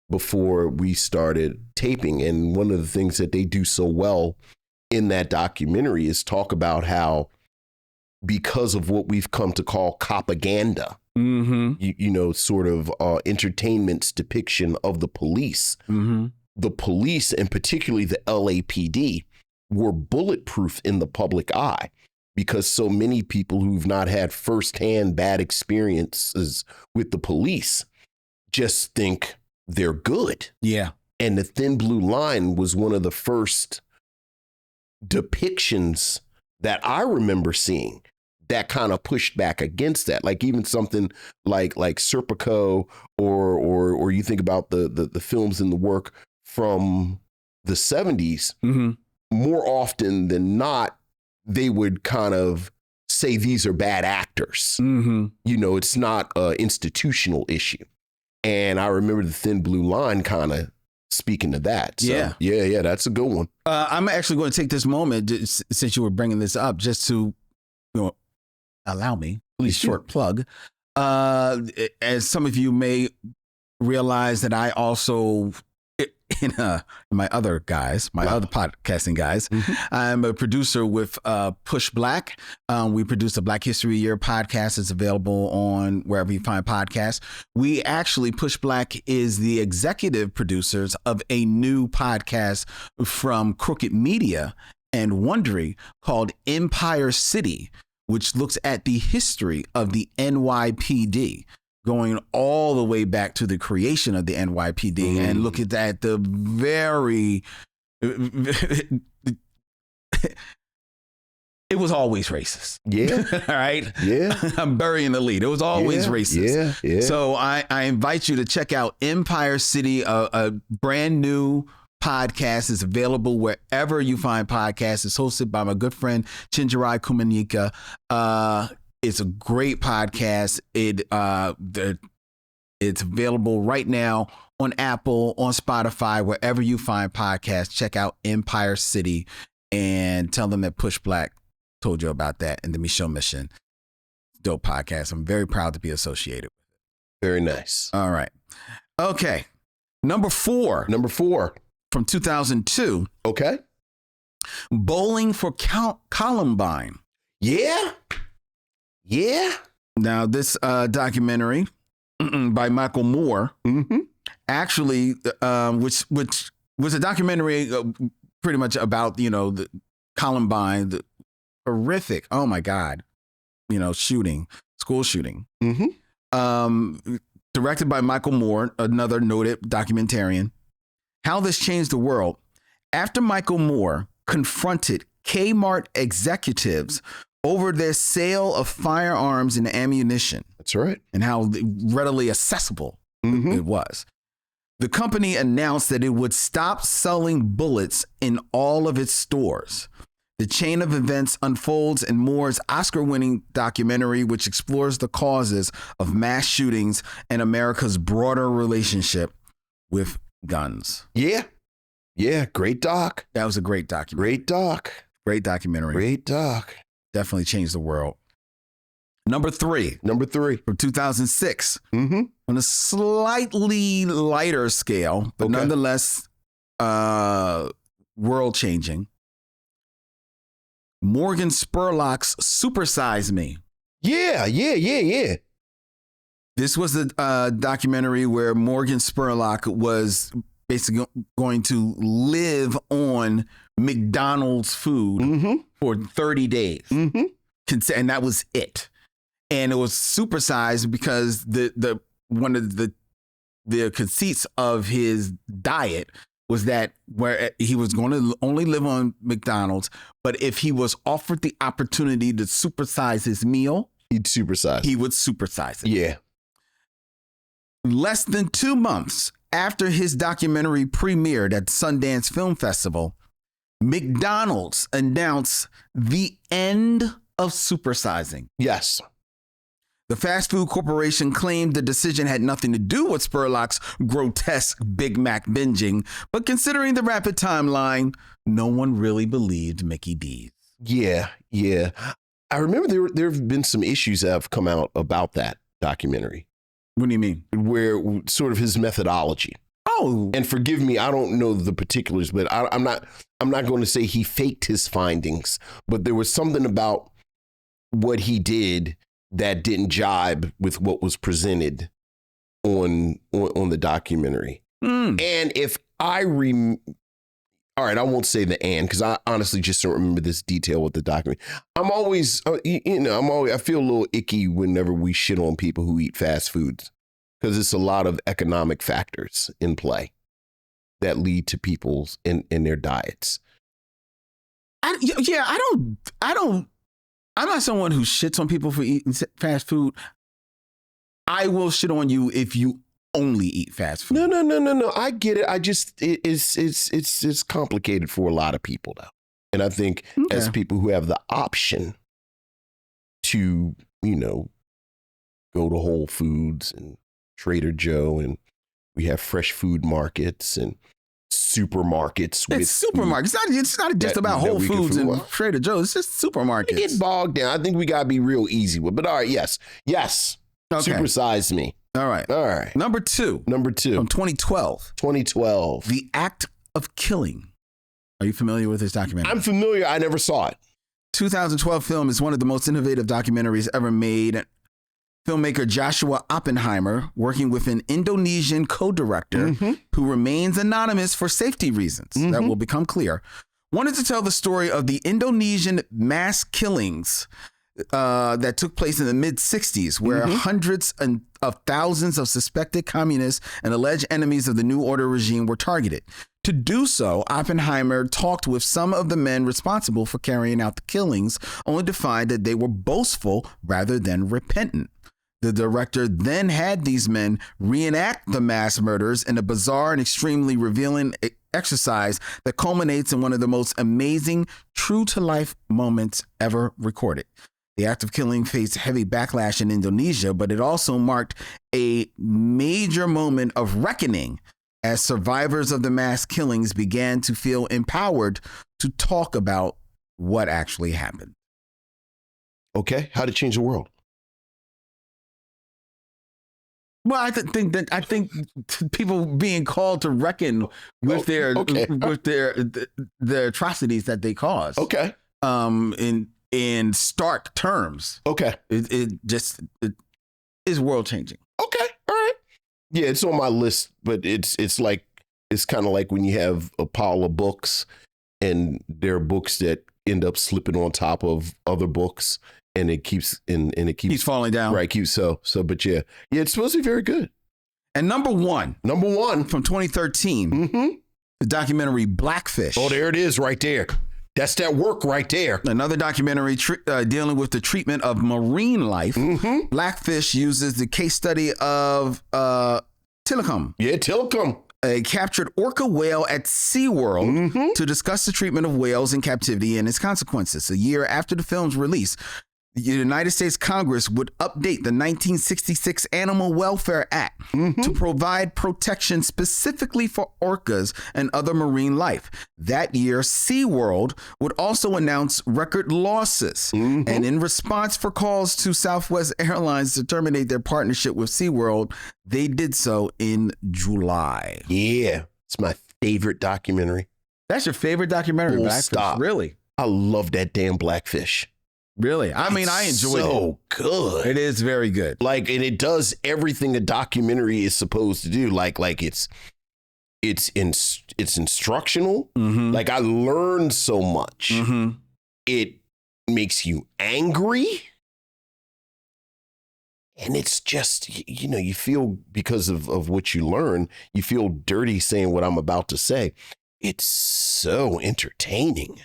before we started taping. And one of the things that they do so well in that documentary is talk about how, because of what we've come to call propaganda, you know, sort of entertainment's depiction of the police, the police, and particularly the LAPD, were bulletproof in the public eye, because so many people who've not had firsthand bad experiences with the police just think they're good. Yeah. And The Thin Blue Line was one of the first depictions that I remember seeing that kind of pushed back against that. Like even something like Serpico, or you think about the films in the work from the 70s, more often than not, they would kind of say these are bad actors. You know, it's not an institutional issue. And I remember the Thin Blue Line kind of speaking to that. So, yeah, that's a good one. I'm actually going to take this moment, since you were bringing this up, just to allow me, please, short plug. As some of you may realize that I also, in my other podcasting guys, I'm a producer with Push Black. We produce a Black History Year podcast. It's available on wherever you find podcasts. We actually, Push Black is the executive producers of a new podcast from Crooked Media and Wondery called Empire City, which looks at the history of the NYPD, going all the way back to the creation of the NYPD and look at that, the very, it was always racist. Yeah. All right. Yeah. I'm burying the lead. It was always racist. Yeah. So I invite you to check out Empire City, a brand new podcast. Is available wherever you find podcasts. It's hosted by my good friend Chinjirai Kumanika. It's a great podcast. It's available right now on Apple, on Spotify, wherever you find podcasts. Check out Empire City and tell them that Push Black told you about that and the Micheaux Mission. Dope podcast. I'm very proud to be associated with it. Very nice. All right. Okay. Number four. From 2002. Okay. Bowling for Columbine. Yeah. Now, this documentary by Michael Moore, actually, which was a documentary pretty much about, the Columbine, the horrific, oh my God, school shooting. Directed by Michael Moore, another noted documentarian. How this changed the world. After Michael Moore confronted Kmart executives over their sale of firearms and ammunition. That's right. And how readily accessible it was. The company announced that it would stop selling bullets in all of its stores. The chain of events unfolds in Moore's Oscar-winning documentary, which explores the causes of mass shootings and America's broader relationship with guns. Yeah. Great doc. That was a great documentary. Great documentary. Definitely changed the world. Number three. From 2006. On a slightly lighter scale, but nonetheless world-changing. Morgan Spurlock's Supersize Me. Yeah. This was a documentary where Morgan Spurlock was basically going to live on McDonald's food for 30 days. And that was it. And it was supersized because the one of the conceits of his diet was that where he was going to only live on McDonald's, but if he was offered the opportunity to supersize his meal, he would supersize it. Yeah. Less than 2 months after his documentary premiered at Sundance Film Festival, McDonald's announced the end of supersizing. Yes. The fast food corporation claimed the decision had nothing to do with Spurlock's grotesque Big Mac binging, but considering the rapid timeline, no one really believed Mickey D's. Yeah. I remember there have been some issues that have come out about that documentary. What do you mean? Where sort of his methodology. Oh. And forgive me, I don't know the particulars, but I'm not going to say he faked his findings, but there was something about what he did that didn't jibe with what was presented on the documentary. And if I all right, I won't say the because I honestly just don't remember this detail with the documentary. I'm always, I feel a little icky whenever we shit on people who eat fast foods, because it's a lot of economic factors in play that lead to people's in their diets. I'm not someone who shits on people for eating fast food. I will shit on you if you only eat fast food. No. I get it. It's complicated for a lot of people though. And I think as people who have the option to, go to Whole Foods and Trader Joe, and we have fresh food markets and supermarkets. It's supermarkets. It's not just about Whole Foods and Trader Joe's. It's just supermarkets. Get bogged down. I think we got to be real easy with it. But all right, yes. Okay. Supersize me. All right. Number two. From 2012. The Act of Killing. Are you familiar with this documentary? I'm familiar. I never saw it. 2012 film is one of the most innovative documentaries ever made. Filmmaker Joshua Oppenheimer, working with an Indonesian co-director who remains anonymous for safety reasons that will become clear, wanted to tell the story of the Indonesian mass killings that took place in the mid-'60s, where hundreds of thousands of suspected communists and alleged enemies of the New Order regime were targeted. To do so, Oppenheimer talked with some of the men responsible for carrying out the killings, only to find that they were boastful rather than repentant. The director then had these men reenact the mass murders in a bizarre and extremely revealing exercise that culminates in one of the most amazing, true-to-life moments ever recorded. The act of killing faced heavy backlash in Indonesia, but it also marked a major moment of reckoning as survivors of the mass killings began to feel empowered to talk about what actually happened. Okay, how to change the world? Well, I think people being called to reckon with their atrocities that they cause. Okay. In stark terms. Okay. It is world changing. Okay. All right. Yeah, it's on my list, but it's kind of like when you have a pile of books and there are books that end up slipping on top of other books. And it keeps falling down. Right. But yeah, it's supposed to be very good. And number one from 2013, the documentary Blackfish. Oh, there it is right there. That's that work right there. Another documentary dealing with the treatment of marine life. Blackfish uses the case study of Tilikum. Yeah, Tilikum. A captured orca whale at SeaWorld to discuss the treatment of whales in captivity and its consequences. A year after the film's release, the United States Congress would update the 1966 Animal Welfare Act to provide protection specifically for orcas and other marine life. That year, SeaWorld would also announce record losses. And in response for calls to Southwest Airlines to terminate their partnership with SeaWorld, they did so in July. Yeah, it's my favorite documentary. That's your favorite documentary, Blackfish? Stop. Really? I love that damn Blackfish. Really? I mean, I enjoyed it. So good. It is very good. And it does everything a documentary is supposed to do. It's instructional. Like, I learned so much. It makes you angry. And it's just, you feel, because of what you learn, you feel dirty saying what I'm about to say. It's so entertaining.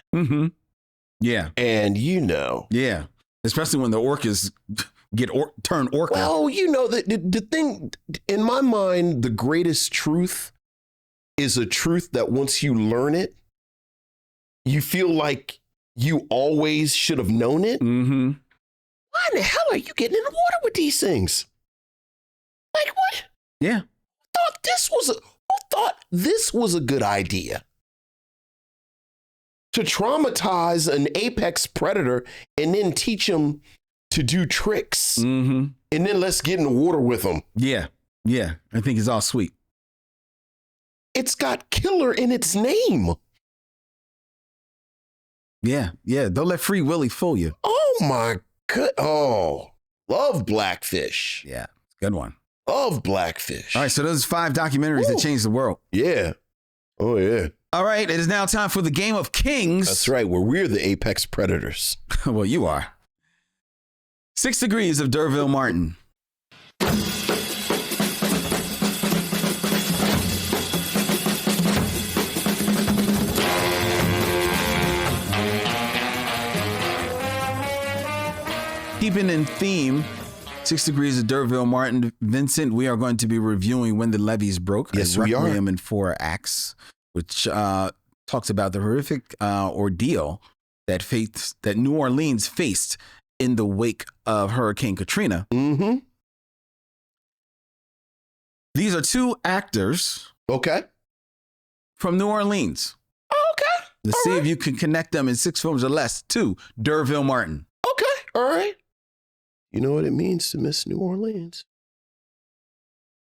Yeah. And yeah. Especially when the orcas turn orca. Well, the thing, in my mind, the greatest truth is a truth that once you learn it, you feel like you always should have known it. Why in the hell are you getting in the water with these things? Like, what? Yeah. Who thought this was a good idea? To traumatize an apex predator and then teach him to do tricks. And then let's get in the water with them. Yeah. Yeah. I think it's all sweet. It's got killer in its name. Yeah. Yeah. Don't let Free Willy fool you. Oh, my God. Oh, love Blackfish. Yeah. Good one. Love Blackfish. All right. So those 5 documentaries that changed the world. Yeah. Oh, yeah. All right, it is now time for the Game of Kings. That's right, where we're the apex predators. Well, you are. 6 Degrees of D'Urville Martin. Keeping in theme, 6 Degrees of D'Urville Martin. Vincent, we are going to be reviewing When the Levees Broke. Yes, we are. Requiem in 4 acts, which talks about the horrific ordeal that New Orleans faced in the wake of Hurricane Katrina. Mm-hmm. These are two actors Okay. from New Orleans. Okay. Let's see if you can connect them in 6 films or less to D'Urville Martin. Okay. All right. You know what it means to miss New Orleans.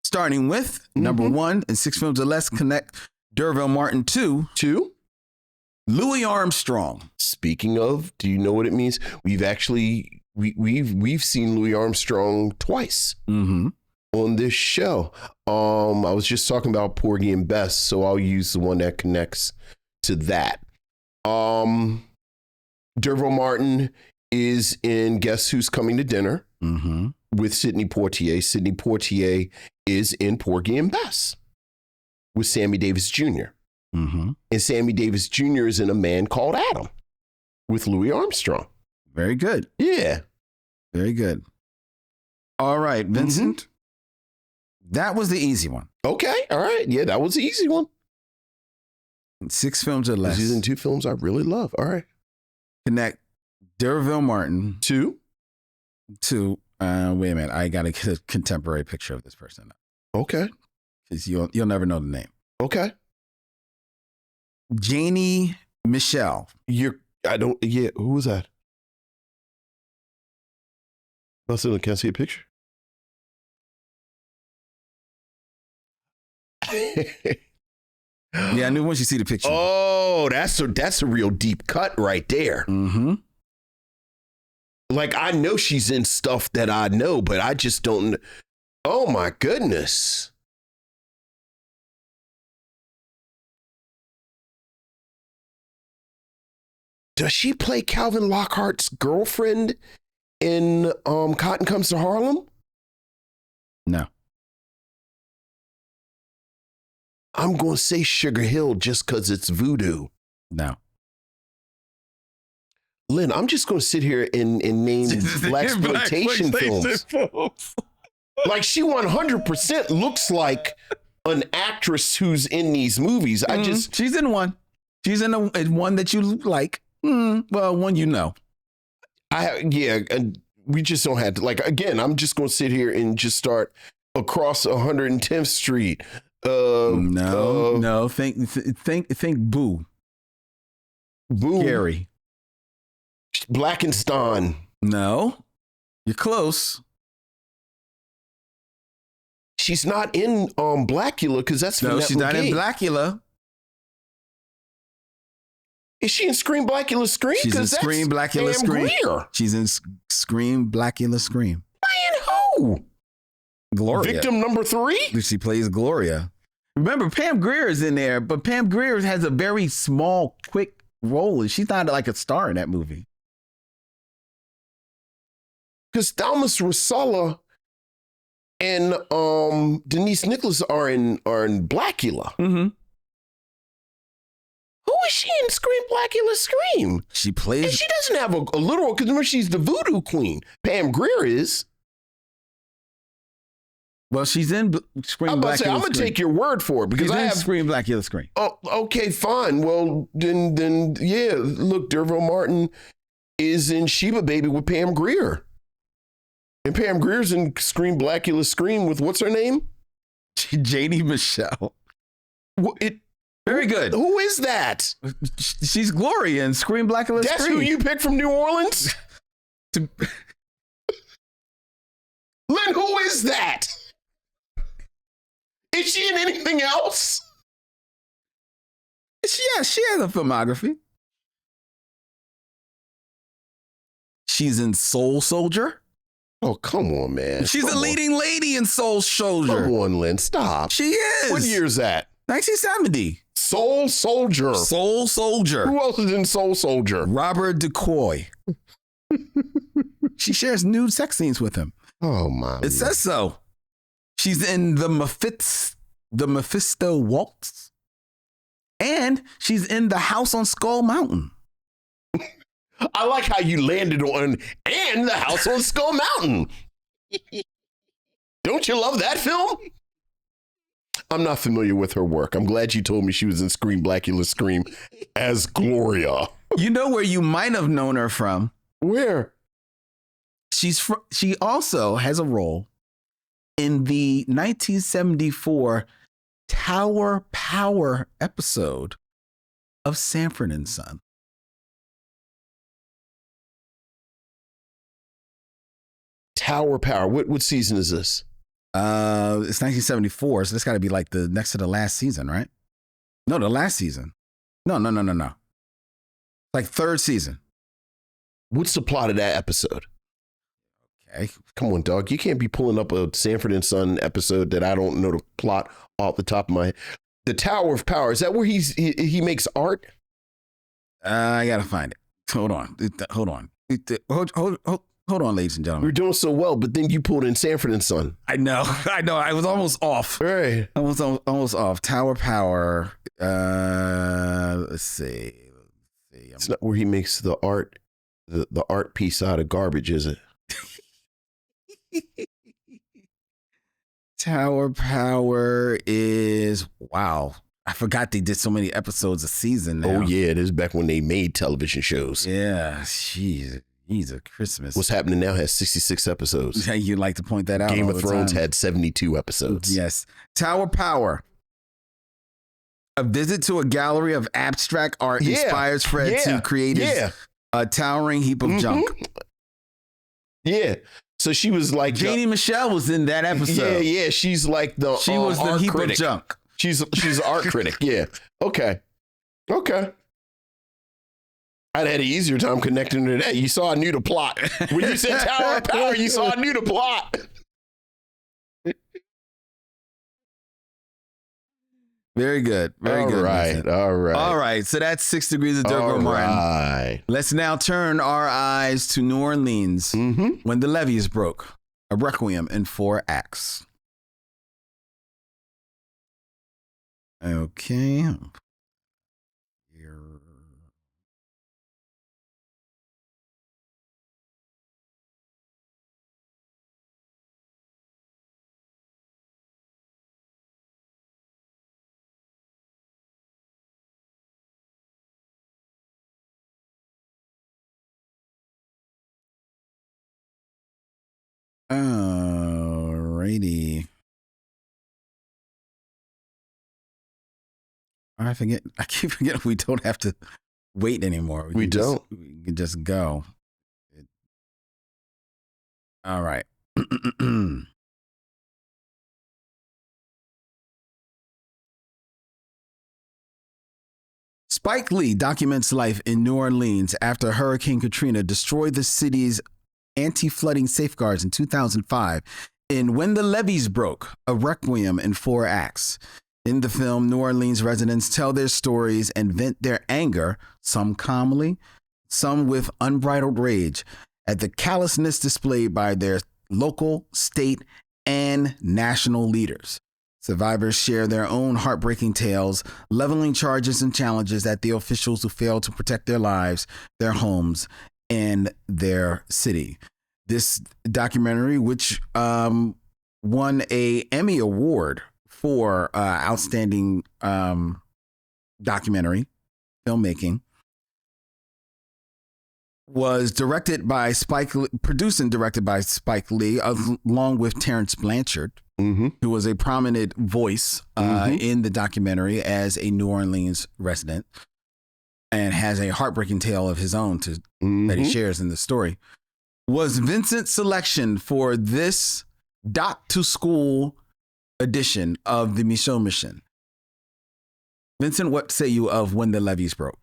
Starting with number 1 in 6 films or less, connect D'Urville Martin to Louis Armstrong. Speaking of, do you know what it means? We've actually we've seen Louis Armstrong twice on this show. I was just talking about Porgy and Bess, so I'll use the one that connects to that. D'Urville Martin is in Guess Who's Coming to Dinner with Sidney Poitier. Sidney Poitier is in Porgy and Bess with Sammy Davis Jr. And Sammy Davis Jr. is in A Man Called Adam with Louis Armstrong. Very good. Yeah. Very good. All right, Vincent. That was the easy one. Okay. All right. Yeah, that was the easy one. In 6 films or less. He's in 2 films I really love. All right. Connect D'Urville Martin to wait a minute. I got to get a contemporary picture of this person. Okay. Because you'll never know the name. Okay. Janie Micheaux. Who was that? Can I see a picture? Yeah, I knew once you see the picture. Oh, that's a real deep cut right there. Like, I know she's in stuff that I know, but I just don't. Oh my goodness. Does she play Calvin Lockhart's girlfriend in Cotton Comes to Harlem? No. I'm going to say Sugar Hill just because it's voodoo. No. Lynn, I'm just going to sit here and name blaxploitation films. Like, she 100% looks like an actress who's in these movies. She's in one. She's in one that you like. Well, one you know. And we just don't have to. Like, again, I'm just going to sit here and just start across 110th Street. No. Think Boo. Gary. Blackenstein. No. You're close. She's not in Blackula because that's no. She's not in Blackula. Is she in Scream Blackula Scream? She's in Scream Blackula Scream. Greer. She's in Scream Blackula Scream. Man, who? Gloria. Victim number 3? She plays Gloria. Remember, Pam Grier is in there, but Pam Grier has a very small, quick role, and she's not like a star in that movie. Because Thalmus Russella and Denise Nicholas are in Blackula. Who is she in Scream Blackula Scream? She plays. And she doesn't have a literal, because remember, she's the voodoo queen. Pam Grier is. Well, she's in Scream Blackula Scream. I'm going to take your word for it because she's I have Scream Blackula Scream. Oh, okay, fine. Well, then, yeah. Look, D'Urville Martin is in Sheba Baby with Pam Grier. And Pam Grier's in Scream Blackula Scream with what's her name? Janie Micheaux. Very good. Who is that? She's Gloria in Scream Blackula Scream. That's who you picked from New Orleans? Lynn, who is that? Is she in anything else? Yeah, she has a filmography. She's in Soul Soldier. Oh, come on, man. She's a leading lady in Soul Soldier. Come on, Lynn, stop. She is. What year is that? 1970. Soul Soldier. Soul Soldier. Who else is in Soul Soldier? Robert DeCoy. She shares nude sex scenes with him. Oh, my. It says so. She's in the Mephisto Waltz. And she's in The House on Skull Mountain. I like how you landed on and The House on Skull Mountain. Don't you love that film? I'm not familiar with her work. I'm glad you told me she was in Scream Blackula Scream as Gloria. You know where you might have known her from? Where? She also has a role in the 1974 Tower Power episode of Sanford and Son. Tower Power. What season is this? It's 1974, so this got to be like the next to the last season, right? No, the last season. No. Like third season. What's the plot of that episode? Okay. Come on, dog. You can't be pulling up a Sanford and Son episode that I don't know the plot off the top of my head. The Tower of Power. Is that where he makes art? I gotta find it. Hold on. Hold on, ladies and gentlemen. We're doing so well, but then you pulled in Sanford and Son. I know. I was almost off. Right. I was almost off. Tower Power. Let's see. It's not where he makes the art, the art piece out of garbage, is it? Tower Power is, wow. I forgot they did so many episodes a season now. Oh, yeah. This is back when they made television shows. Yeah. Jeez. He's a Christmas. What's Happening Now has 66 episodes. You like to point that out. Game of Thrones had 72 episodes. Yes. Tower Power. A visit to a gallery of abstract art inspires Fred to create his towering heap of junk. Yeah. So she was like Janie Micheaux was in that episode. Yeah. She's like she was the heap critic. Of junk. She's an art critic. Yeah. Okay. I'd had an easier time connecting to that. You saw I knew the plot. When you said Tower of Power, you saw I knew the plot. Very good. Very good. All right. So that's 6 Degrees of Durga Martin. Right. Let's now turn our eyes to New Orleans when the levees broke. A requiem in 4 acts. Okay. Alrighty. I keep forgetting we don't have to wait anymore. We don't. We can just go. All right. Spike Lee documents life in New Orleans after Hurricane Katrina destroyed the city's anti-flooding safeguards in 2005 in When the Levees Broke, a requiem in 4 acts. In the film, New Orleans residents tell their stories and vent their anger, some calmly, some with unbridled rage, at the callousness displayed by their local, state, and national leaders. Survivors share their own heartbreaking tales, leveling charges and challenges at the officials who failed to protect their lives, their homes, and their city. This documentary, which won an Emmy Award for outstanding documentary filmmaking, was produced and directed by Spike Lee, along with Terrence Blanchard, who was a prominent voice in the documentary as a New Orleans resident, and has a heartbreaking tale of his own that he shares in the story. Was Vincent's selection for this Doc to School edition of the Micheaux Mission. Vincent, what say you of When the Levees Broke?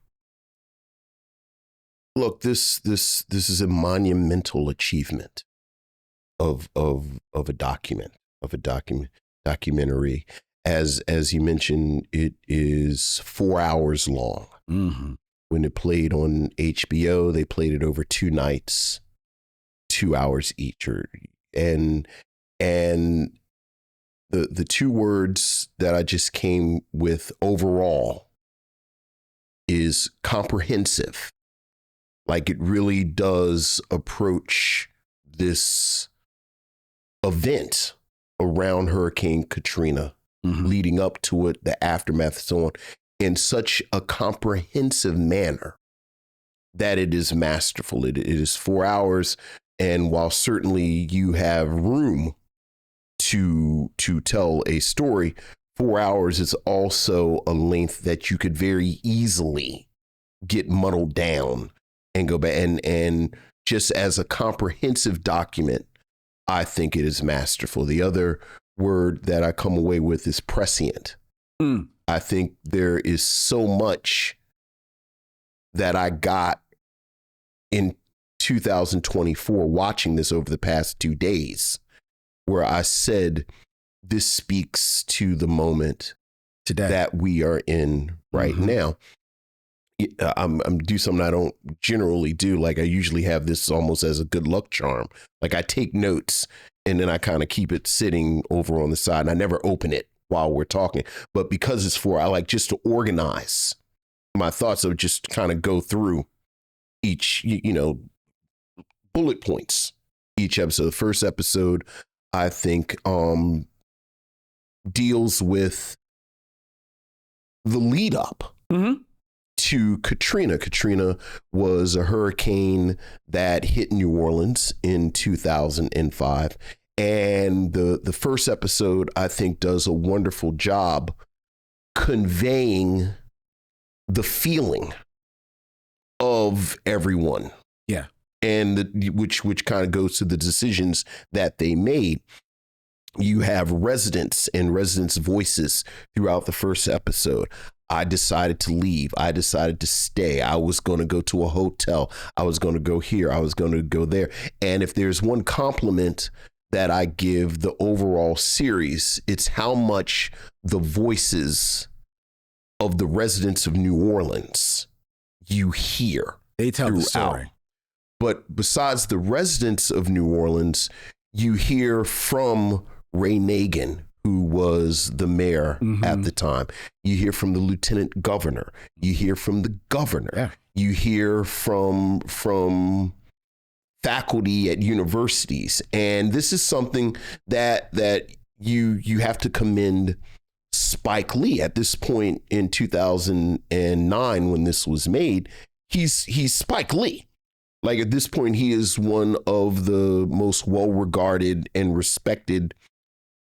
Look, this is a monumental achievement of a documentary. As you mentioned, it is 4 hours long. When it played on HBO, they played it over 2 nights, 2 hours each, and the 2 words that I just came with overall is comprehensive. Like, it really does approach this event around Hurricane Katrina, leading up to it, the aftermath, and so on, in such a comprehensive manner that it is masterful. It is 4 hours. And while certainly you have room to tell a story, 4 hours is also a length that you could very easily get muddled down and go back. And just as a comprehensive document, I think it is masterful. The other word that I come away with is prescient. I think there is so much that I got in 2024 watching this over the past 2 days, where I said, this speaks to the moment today that we are in right now. I'm do something I don't generally do. Like I usually have this almost as a good luck charm. Like I take notes and then I kind of keep it sitting over on the side and I never open it while we're talking. But because it's I like just to organize my thoughts, of just kind of go through each, bullet points each episode. The first episode, I think, deals with the lead up to Katrina. Katrina was a hurricane that hit New Orleans in 2005. And the first episode, I think, does a wonderful job conveying the feeling of everyone. Yeah. And which kind of goes to the decisions that they made. You have residents and residents' voices throughout the first episode. I decided to leave. I decided to stay. I was going to go to a hotel. I was going to go here. I was going to go there. And if there's one compliment that I give the overall series, it's how much the voices of the residents of New Orleans you hear. They tell the story. But besides the residents of New Orleans, you hear from Ray Nagin, who was the mayor at the time. You hear from the lieutenant governor. You hear from the governor. Yeah. You hear from faculty at universities. And this is something that you have to commend Spike Lee. At this point in 2009, when this was made, he's Spike Lee. Like at this point, he is one of the most well-regarded and respected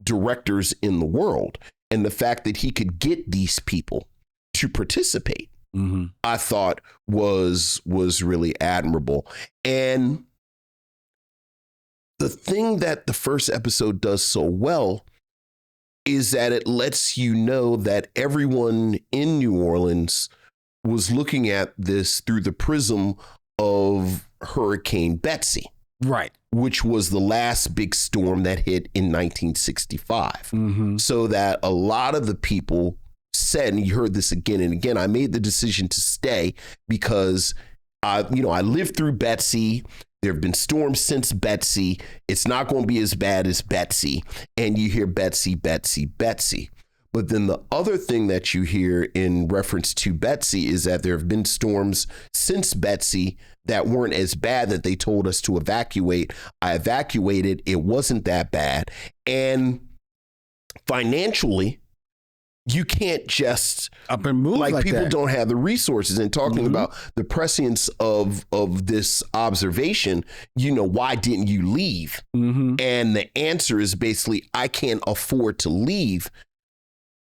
directors in the world. And the fact that he could get these people to participate, I thought was really admirable. And the thing that the first episode does so well is that it lets you know that everyone in New Orleans was looking at this through the prism of Hurricane Betsy. Right. Which was the last big storm that hit in 1965. So that a lot of the people said, and you heard this again and again, I made the decision to stay because I lived through Betsy. There have been storms since Betsy. It's not going to be as bad as Betsy. And you hear Betsy, Betsy, Betsy. But then the other thing that you hear in reference to Betsy is that there have been storms since Betsy that weren't as bad that they told us to evacuate. I evacuated. It wasn't that bad. And financially, you can't just up and move like people that. Don't have the resources. And talking about the prescience of this observation, why didn't you leave? And the answer is basically, I can't afford to leave.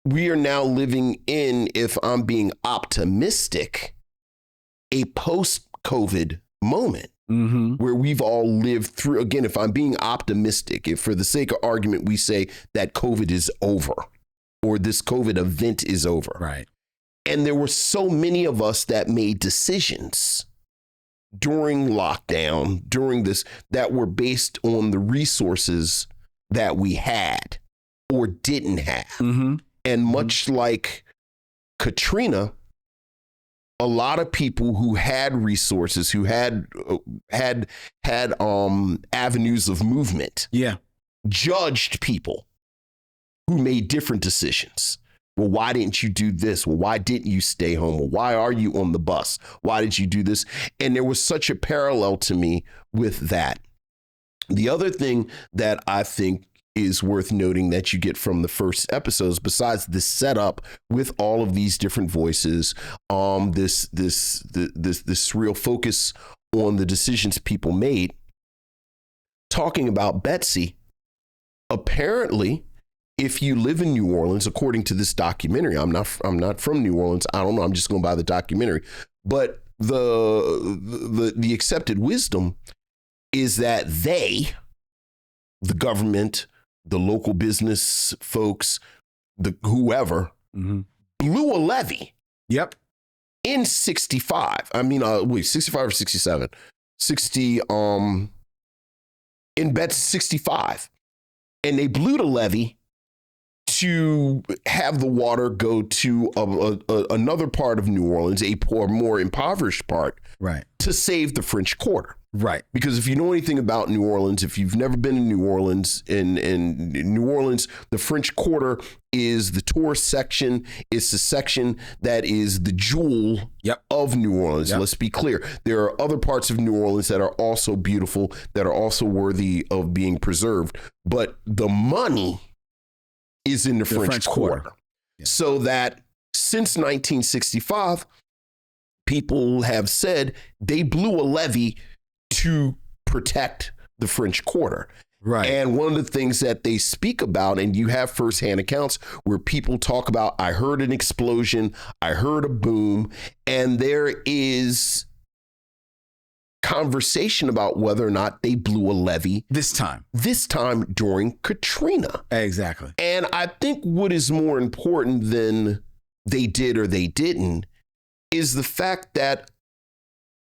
We are now living in, if I'm being optimistic, a post-COVID moment where we've all lived through. Again, if I'm being optimistic, if for the sake of argument, we say that COVID is over or this COVID event is over. Right. And there were so many of us that made decisions during lockdown, during this, that were based on the resources that we had or didn't have. And much like Katrina, a lot of people who had resources, who had avenues of movement, judged people who made different decisions. Well, why didn't you do this? Well, why didn't you stay home? Well, why are you on the bus? Why did you do this? And there was such a parallel to me with that. The other thing that I think is worth noting that you get from the first episodes, besides this setup with all of these different voices, this real focus on the decisions people made, talking about Betsy, apparently, if you live in New Orleans, according to this documentary, I'm not from New Orleans. I don't know. I'm just going by the documentary. But the accepted wisdom is that the government, the local business folks, the whoever blew a levee. Yep. In 65. I mean, 65 or 67. 60, in Betsy 65. And they blew the levee to have the water go to another part of New Orleans, a more impoverished part, right, to save the French Quarter. Right. Because if you know anything about New Orleans, if you've never been in New Orleans, in New Orleans, the French Quarter is the tourist section. It's the section that is the jewel of New Orleans. Yep. Let's be clear. There are other parts of New Orleans that are also beautiful, that are also worthy of being preserved. But the money is in the French Quarter. Yeah. So that since 1965, people have said they blew a levee to protect the French Quarter. Right. And one of the things that they speak about, and you have firsthand accounts where people talk about, I heard an explosion, I heard a boom, and there is conversation about whether or not they blew a levee this time during Katrina. Exactly. And I think what is more important than they did or they didn't is the fact that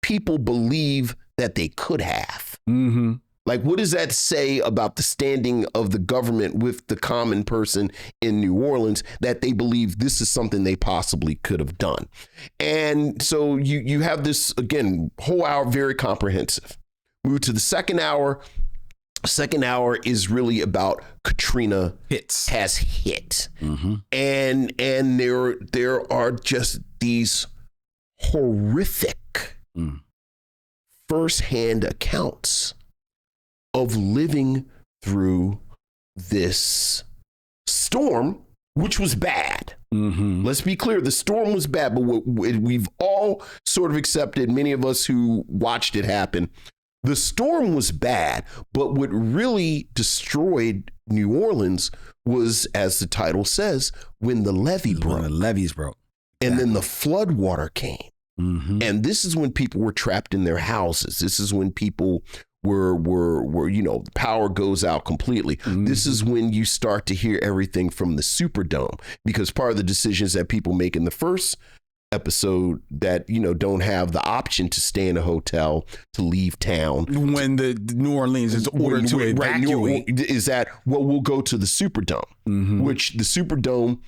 people believe that they could have. Mm-hmm. Like, what does that say about the standing of the government with the common person in New Orleans, that they believe this is something they possibly could have done? And so you have this, again, whole hour, very comprehensive. Move to the second hour. Second hour is really about Katrina has hit. Mm-hmm. And there are just these horrific firsthand accounts of living through this storm, which was bad. Mm-hmm. Let's be clear, the storm was bad, but we've all sort of accepted, many of us who watched it happen, the storm was bad, but what really destroyed New Orleans was, as the title says, when the levee broke. When the levees broke. And then the flood water came. Mm-hmm. And this is when people were trapped in their houses. This is when people were power goes out completely. Mm-hmm. This is when you start to hear everything from the Superdome, because part of the decisions that people make in the first episode that, don't have the option to stay in a hotel, to leave town. When the New Orleans is ordered to evacuate. Is that, we'll go to the Superdome, which the Superdome,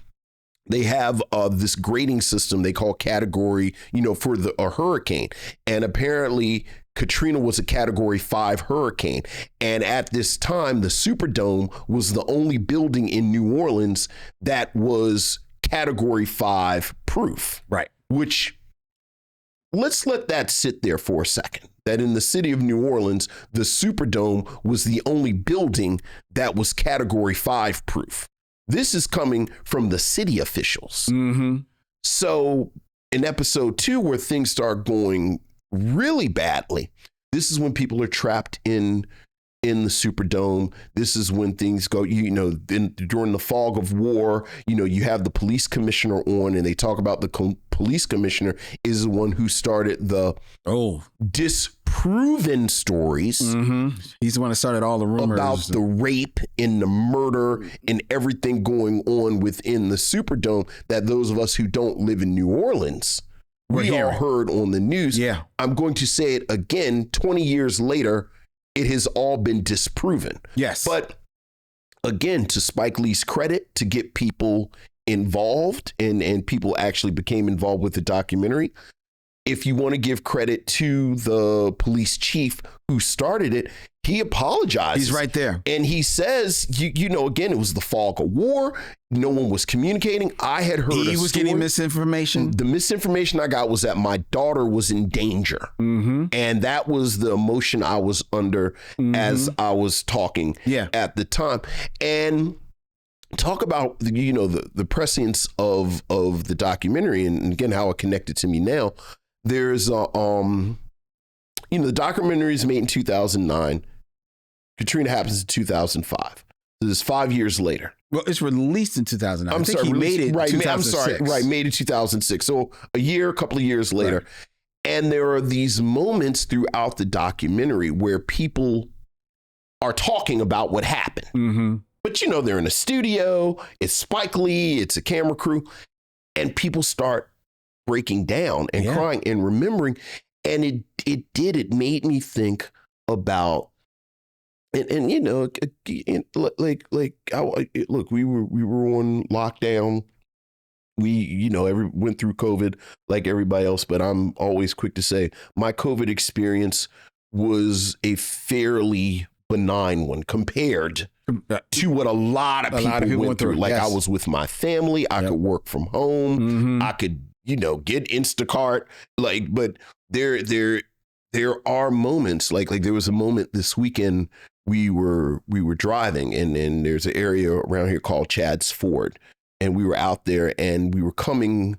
they have this grading system they call category, for a hurricane. And apparently Katrina was a category 5 hurricane. And at this time, the Superdome was the only building in New Orleans that was category 5 proof. Right. Which, let's let that sit there for a second. That in the city of New Orleans, the Superdome was the only building that was category 5 proof. This is coming from the city officials. Mm-hmm. So in episode 2, where things start going really badly, this is when people are trapped in the Superdome. This is when things go, during the fog of war, you have the police commissioner on, and they talk about the police commissioner is the one who started the disproven stories. Mm-hmm. He's the one that started all the rumors about the rape and the murder and everything going on within the Superdome that those of us who don't live in New Orleans, we all heard on the news. Yeah. I'm going to say it again, 20 years later, it has all been disproven. Yes. But again, to Spike Lee's credit, to get people involved, and people actually became involved with the documentary. If you want to give credit to the police chief who started it, he apologizes. He's right there. And he says, again, it was the fog of war. No one was communicating. I had heard he was getting misinformation. The misinformation I got was that my daughter was in danger. Mm-hmm. And that was the emotion I was under as I was talking at the time. And talk about, the prescience of the documentary, and again, how it connected to me now. There's the documentary is made in 2009. Katrina happens in 2005. So this is 5 years later. Well, it's released in 2009. I'm I think sorry, he made it right, 2006. made it 2006. So a couple of years later. Right. And there are these moments throughout the documentary where people are talking about what happened. Mm-hmm. But, you know, they're in a studio, it's Spike Lee, it's a camera crew, and people start breaking down and crying and remembering. And it made me think about, and you know, look, we were on lockdown. We, you know, went through COVID like everybody else, but I'm always quick to say my COVID experience was a fairly benign one compared to what a lot of people went through. Like I was with my family, I could work from home, I could, you know, get Instacart, like, but there are moments like there was a moment this weekend we were driving and there's an area around here called Chad's Ford. And we were out there and we were coming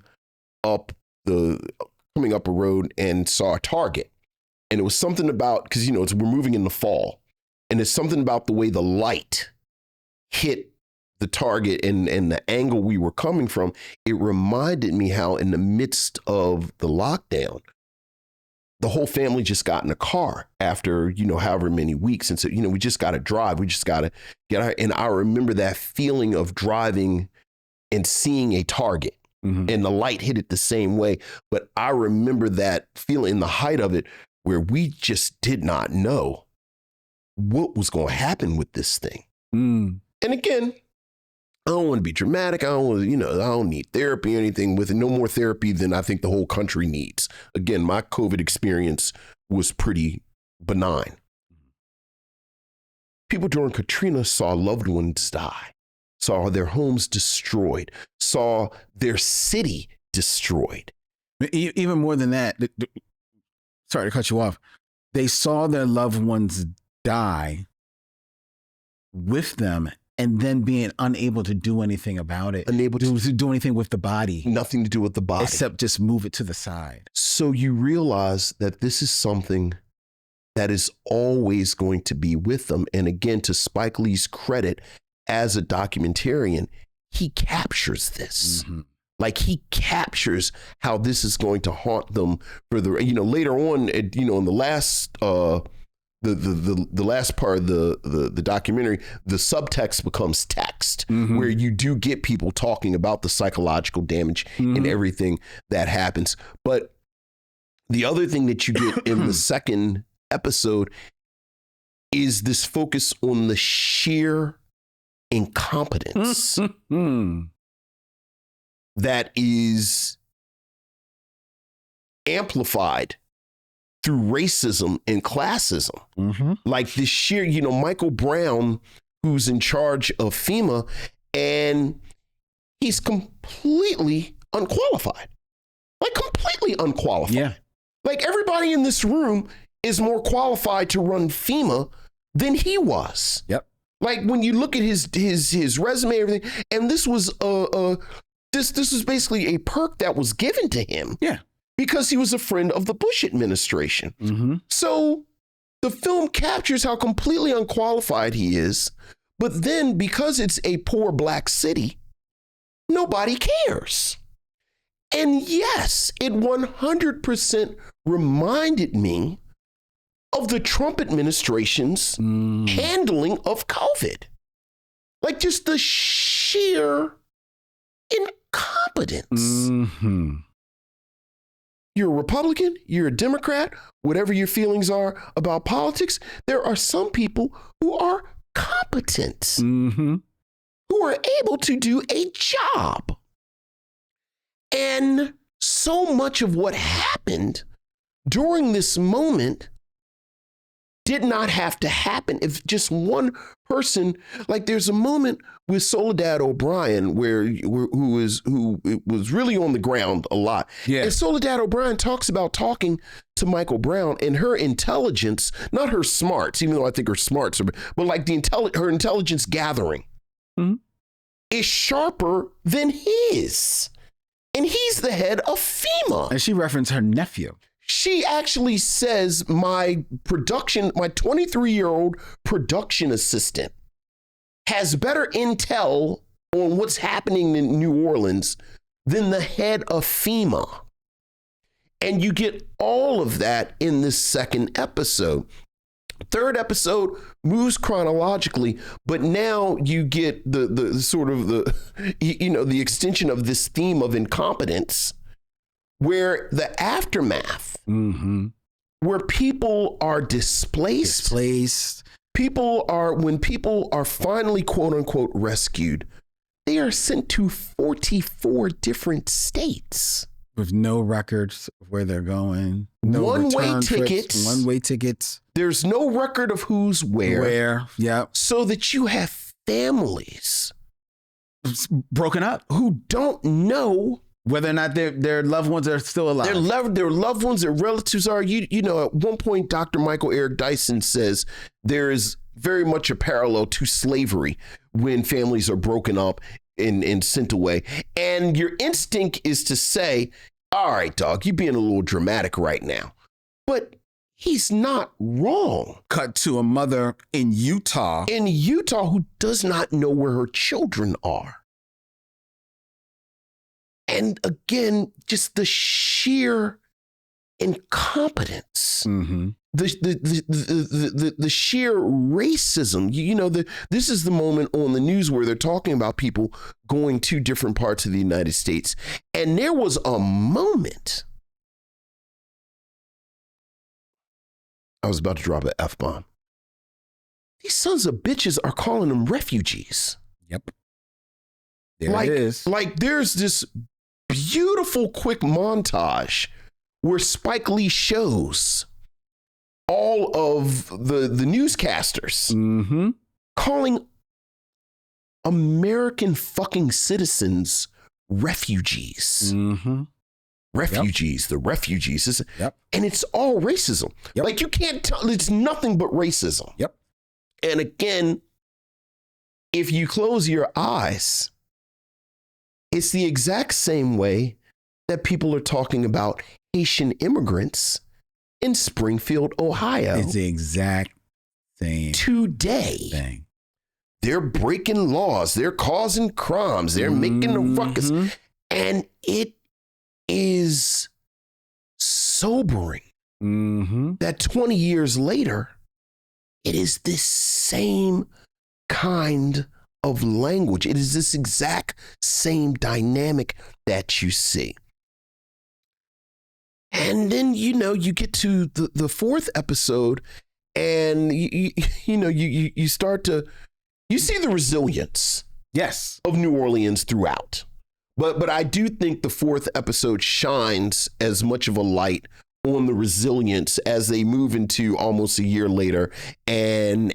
up a road and saw a Target. And it was something about, because, you know, we're moving in the fall. And it's something about the way the light hit the Target and the angle we were coming from. It reminded me how in the midst of the lockdown, the whole family just got in a car after, you know, however many weeks. And so, you know, we just got to drive. We just got to get out. And I remember that feeling of driving and seeing a Target and the light hit it the same way. But I remember that feeling in the height of it where we just did not know what was going to happen with this thing. And again, I don't want to be dramatic. I don't need therapy or anything with it. No more therapy than I think the whole country needs. Again, my COVID experience was pretty benign. People during Katrina saw loved ones die, saw their homes destroyed, saw their city destroyed. Even more than that, sorry to cut you off, they saw their loved ones die with them and then being unable to do anything about it. Unable to do anything with the body. Nothing to do with the body. Except just move it to the side. So you realize that this is something that is always going to be with them. And again, to Spike Lee's credit, as a documentarian, he captures this. Like he captures how this is going to haunt them for the, you know, later on, you know, in the last, the last part of the documentary, the subtext becomes text, where you do get people talking about the psychological damage and everything that happens. But the other thing that you get in the second episode is this focus on the sheer incompetence that is amplified through racism and classism. Like this sheer, you know, Michael Brown, who's in charge of FEMA, and he's completely unqualified. Like completely unqualified. Yeah. Like everybody in this room is more qualified to run FEMA than he was. Yep. Like when you look at his resume, everything, and this was this was basically a perk that was given to him. Yeah. Because he was a friend of the Bush administration. So the film captures how completely unqualified he is, but then because it's a poor black city, nobody cares. And yes, it 100% reminded me of the Trump administration's handling of COVID. Like just the sheer incompetence. You're a Republican, you're a Democrat, whatever your feelings are about politics, there are some people who are competent, who are able to do a job. And so much of what happened during this moment did not have to happen if just one person, like there's a moment with Soledad O'Brien who was really on the ground a lot. Yeah. And Soledad O'Brien talks about talking to Michael Brown and her intelligence, not her smarts, even though I think her smarts are, but like her intelligence gathering is sharper than his. And he's the head of FEMA. And she referenced her nephew. She actually says my 23-year-old production assistant has better intel on what's happening in New Orleans than the head of FEMA. And you get all of that in this second episode. Third episode moves chronologically, but now you get the sort of the extension of this theme of incompetence, where the aftermath, where people are displaced. When people are finally quote unquote rescued, they are sent to 44 different states. With no records of where they're going. No one-way tickets. One-way tickets. There's no record of who's where. Yeah. So that you have families It's broken up. who don't know Whether or not their loved ones are still alive. their loved ones, their relatives are. You know, at one point, Dr. Michael Eric Dyson says there is very much a parallel to slavery when families are broken up and sent away. And your instinct is to say, all right, dog, you're being a little dramatic right now. But he's not wrong. Cut to a mother in Utah. Who does not know where her children are. And again, just the sheer incompetence, the sheer racism. This is the moment on the news where they're talking about people going to different parts of the United States. And there was a moment. I was about to drop an F-bomb. These sons of bitches are calling them refugees. Yep. There it is. Like there's this beautiful quick montage where Spike Lee shows all of the newscasters calling American fucking citizens refugees. Refugees, the refugees. And it's all racism. Like you can't tell, it's nothing but racism. And again, if you close your eyes, it's the exact same way that people are talking about Haitian immigrants in Springfield, Ohio. It's the exact same today. thing. They're breaking laws. They're causing crimes. They're making a ruckus. And it is sobering that 20 years later, it is this same kind of language. It is this exact same dynamic that you see. And then, you get to the fourth episode and you start to, you see the resilience of New Orleans throughout. But I do think the fourth episode shines as much of a light on the resilience as they move into almost a year later and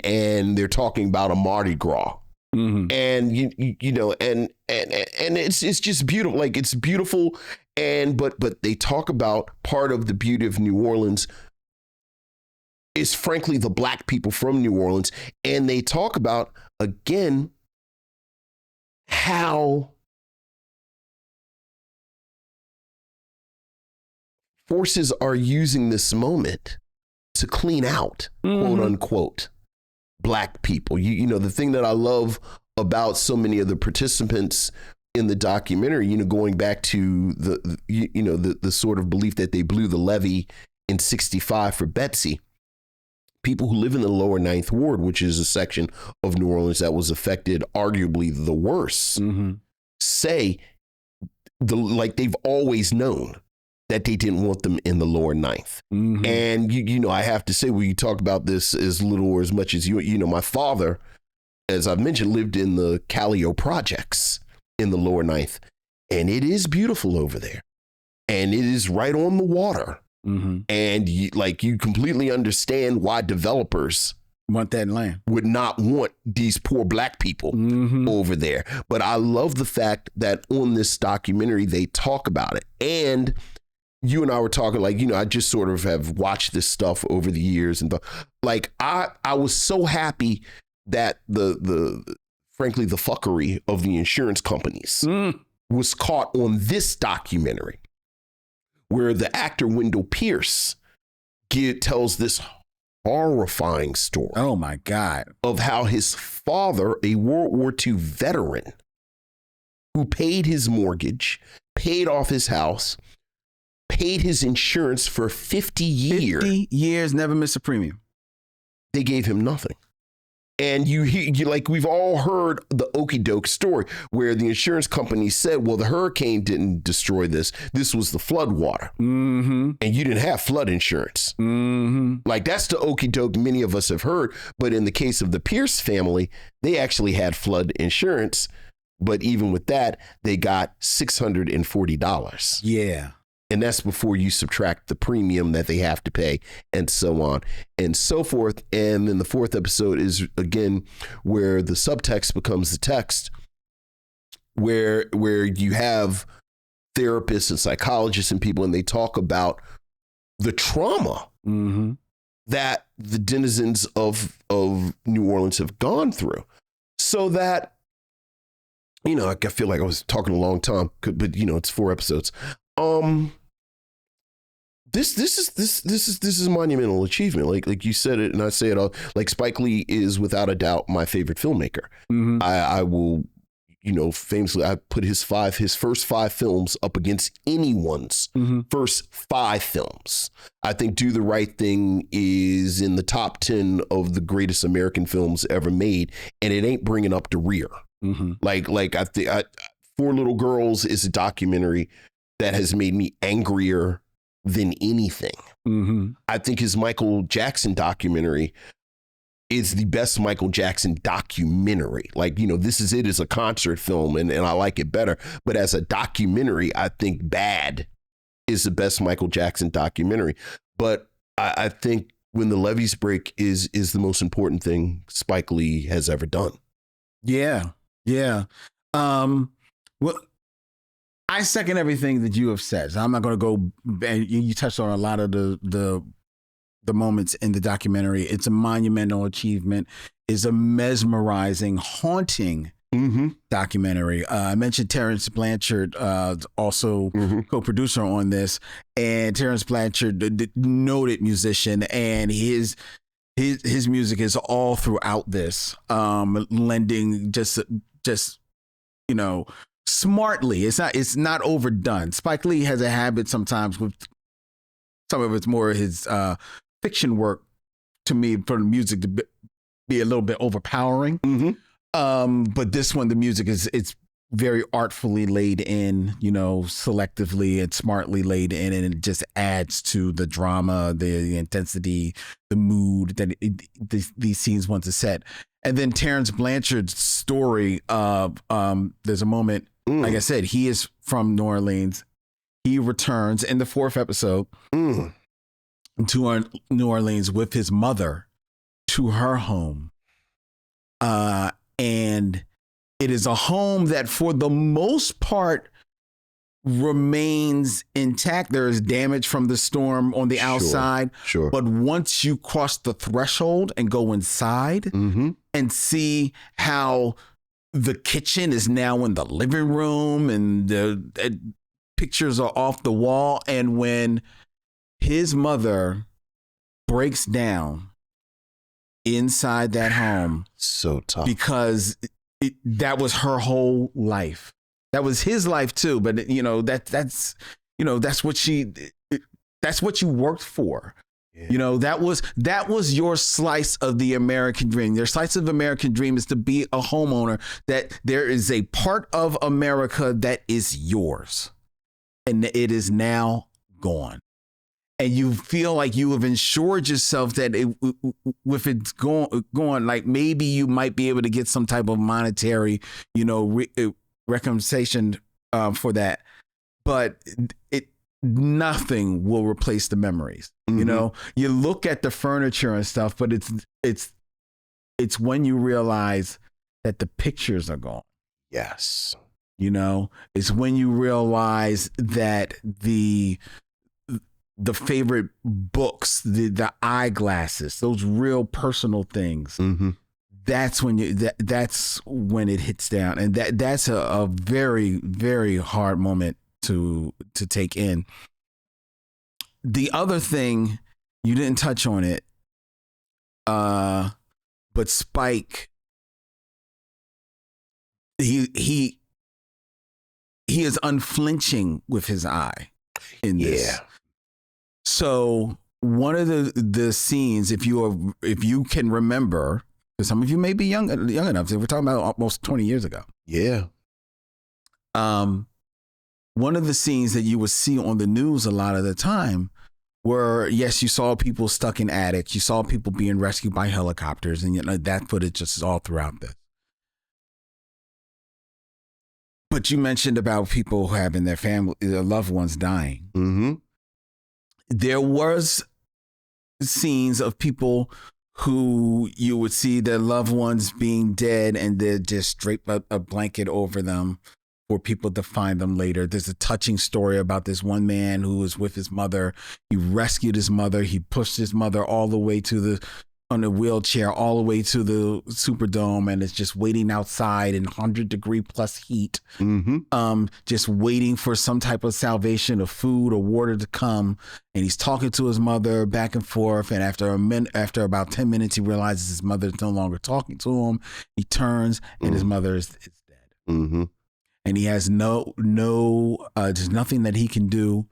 they're talking about a Mardi Gras. And and it's just beautiful. Like it's beautiful. But they talk about part of the beauty of New Orleans is frankly the black people from New Orleans. And they talk about, again, how forces are using this moment to clean out, quote unquote, black people. The thing that I love about so many of the participants in the documentary, going back to the sort of belief that they blew the levee in 65 for Betsy. People who live in the lower Ninth Ward, which is a section of New Orleans that was affected arguably the worst, say like they've always known that they didn't want them in the lower ninth. And, I have to say, when you talk about this as little or as much as my father, as I've mentioned, lived in the Callio projects in the lower ninth. And it is beautiful over there. And it is right on the water. And you completely understand why developers want that land, would not want these poor black people over there. But I love the fact that on this documentary, they talk about it. And you and I were talking, I just sort of have watched this stuff over the years. And I was so happy that frankly, the fuckery of the insurance companies was caught on this documentary, where the actor Wendell Pierce tells this horrifying story. Oh my God. Of how his father, a World War II veteran who paid his mortgage, paid off his house, paid his insurance for 50 years. 50 years, never missed a premium. They gave him nothing. And you like, we've all heard the okie doke story where the insurance company said, well, the hurricane didn't destroy this. This was the flood water. Mm-hmm. And you didn't have flood insurance. Mm-hmm. Like, that's the okie doke many of us have heard. But in the case of the Pierce family, they actually had flood insurance. But even with that, they got $640. Yeah. And that's before you subtract the premium that they have to pay, and so on and so forth. And then the fourth episode is, again, where the subtext becomes the text, where you have therapists and psychologists and people, and they talk about the trauma that the denizens of New Orleans have gone through. So that, you know, I feel like I was talking a long time, but, you know, it's 4 episodes. This is a monumental achievement. Like you said it, and I say it all. Like, Spike Lee is without a doubt my favorite filmmaker. Mm-hmm. I will, you know, famously, I put his first 5 films up against anyone's first 5 films. I think Do the Right Thing is in the top 10 of the greatest American films ever made, and it ain't bringing up the rear. Mm-hmm. Like I think Four Little Girls is a documentary that has made me angrier than anything. Mm-hmm. I think his Michael Jackson documentary is the best Michael Jackson documentary. Like, you know, This Is It is a concert film, and I like it better. But as a documentary, I think Bad is the best Michael Jackson documentary. But I think When the Levees Break is the most important thing Spike Lee has ever done. Yeah. Yeah. Well, I second everything that you have said. So I'm not going to go. And you touched on a lot of the moments in the documentary. It's a monumental achievement. It's a mesmerizing, haunting documentary. I mentioned Terrence Blanchard, also co-producer on this, and Terrence Blanchard, the noted musician, and his music is all throughout this, lending just you know, smartly. It's not overdone. Spike Lee has a habit sometimes with some of it's more his fiction work, to me, for the music to be a little bit overpowering. But this one, the music it's very artfully laid in, you know, selectively and smartly laid in, and it just adds to the drama, the intensity, the mood that these scenes want to set. And then Terrence Blanchard's story of there's a moment, like I said, he is from New Orleans. He returns in the 4th episode to New Orleans with his mother to her home. And it is a home that for the most part remains intact. There is damage from the storm on the outside. Sure. But once you cross the threshold and go inside and see how the kitchen is now in the living room and the pictures are off the wall. And when his mother breaks down inside that home, so tough, because that was her whole life. That was his life too. But you know, that's what you worked for. Yeah. You know, that was your slice of the American dream. Your slice of American dream is to be a homeowner, that there is a part of America that is yours and it is now gone. And you feel like you have insured yourself that if it's going, like maybe you might be able to get some type of monetary, you know, recompensation for that. But nothing will replace the memories. You know, you look at the furniture and stuff, but it's when you realize that the pictures are gone. Yes. You know, it's when you realize that the favorite books, the eyeglasses, those real personal things. That's when that's when it hits down, and that's a very, very hard moment to take in. the other thing, you didn't touch on it, but Spike, he is unflinching with his eye in this. Yeah. So one of the scenes, if you can remember, because some of you may be young enough, we're talking about almost 20 years ago. Yeah. One of the scenes that you would see on the news a lot of the time were, yes, you saw people stuck in attics, you saw people being rescued by helicopters, and that footage just is all throughout this. But you mentioned about people having their loved ones dying. Mm-hmm. There was scenes of people who you would see their loved ones being dead, and they're just drape a blanket over them for people to find them later. There's a touching story about this one man who was with his mother. He rescued his mother. He pushed his mother all the way on a wheelchair, all the way to the Superdome, and is just waiting outside in 100-degree+ heat, just waiting for some type of salvation of food or water to come. And he's talking to his mother back and forth. And after about 10 minutes, he realizes his mother is no longer talking to him. He turns, and his mother is dead. Mm-hmm. And he has there's nothing that he can do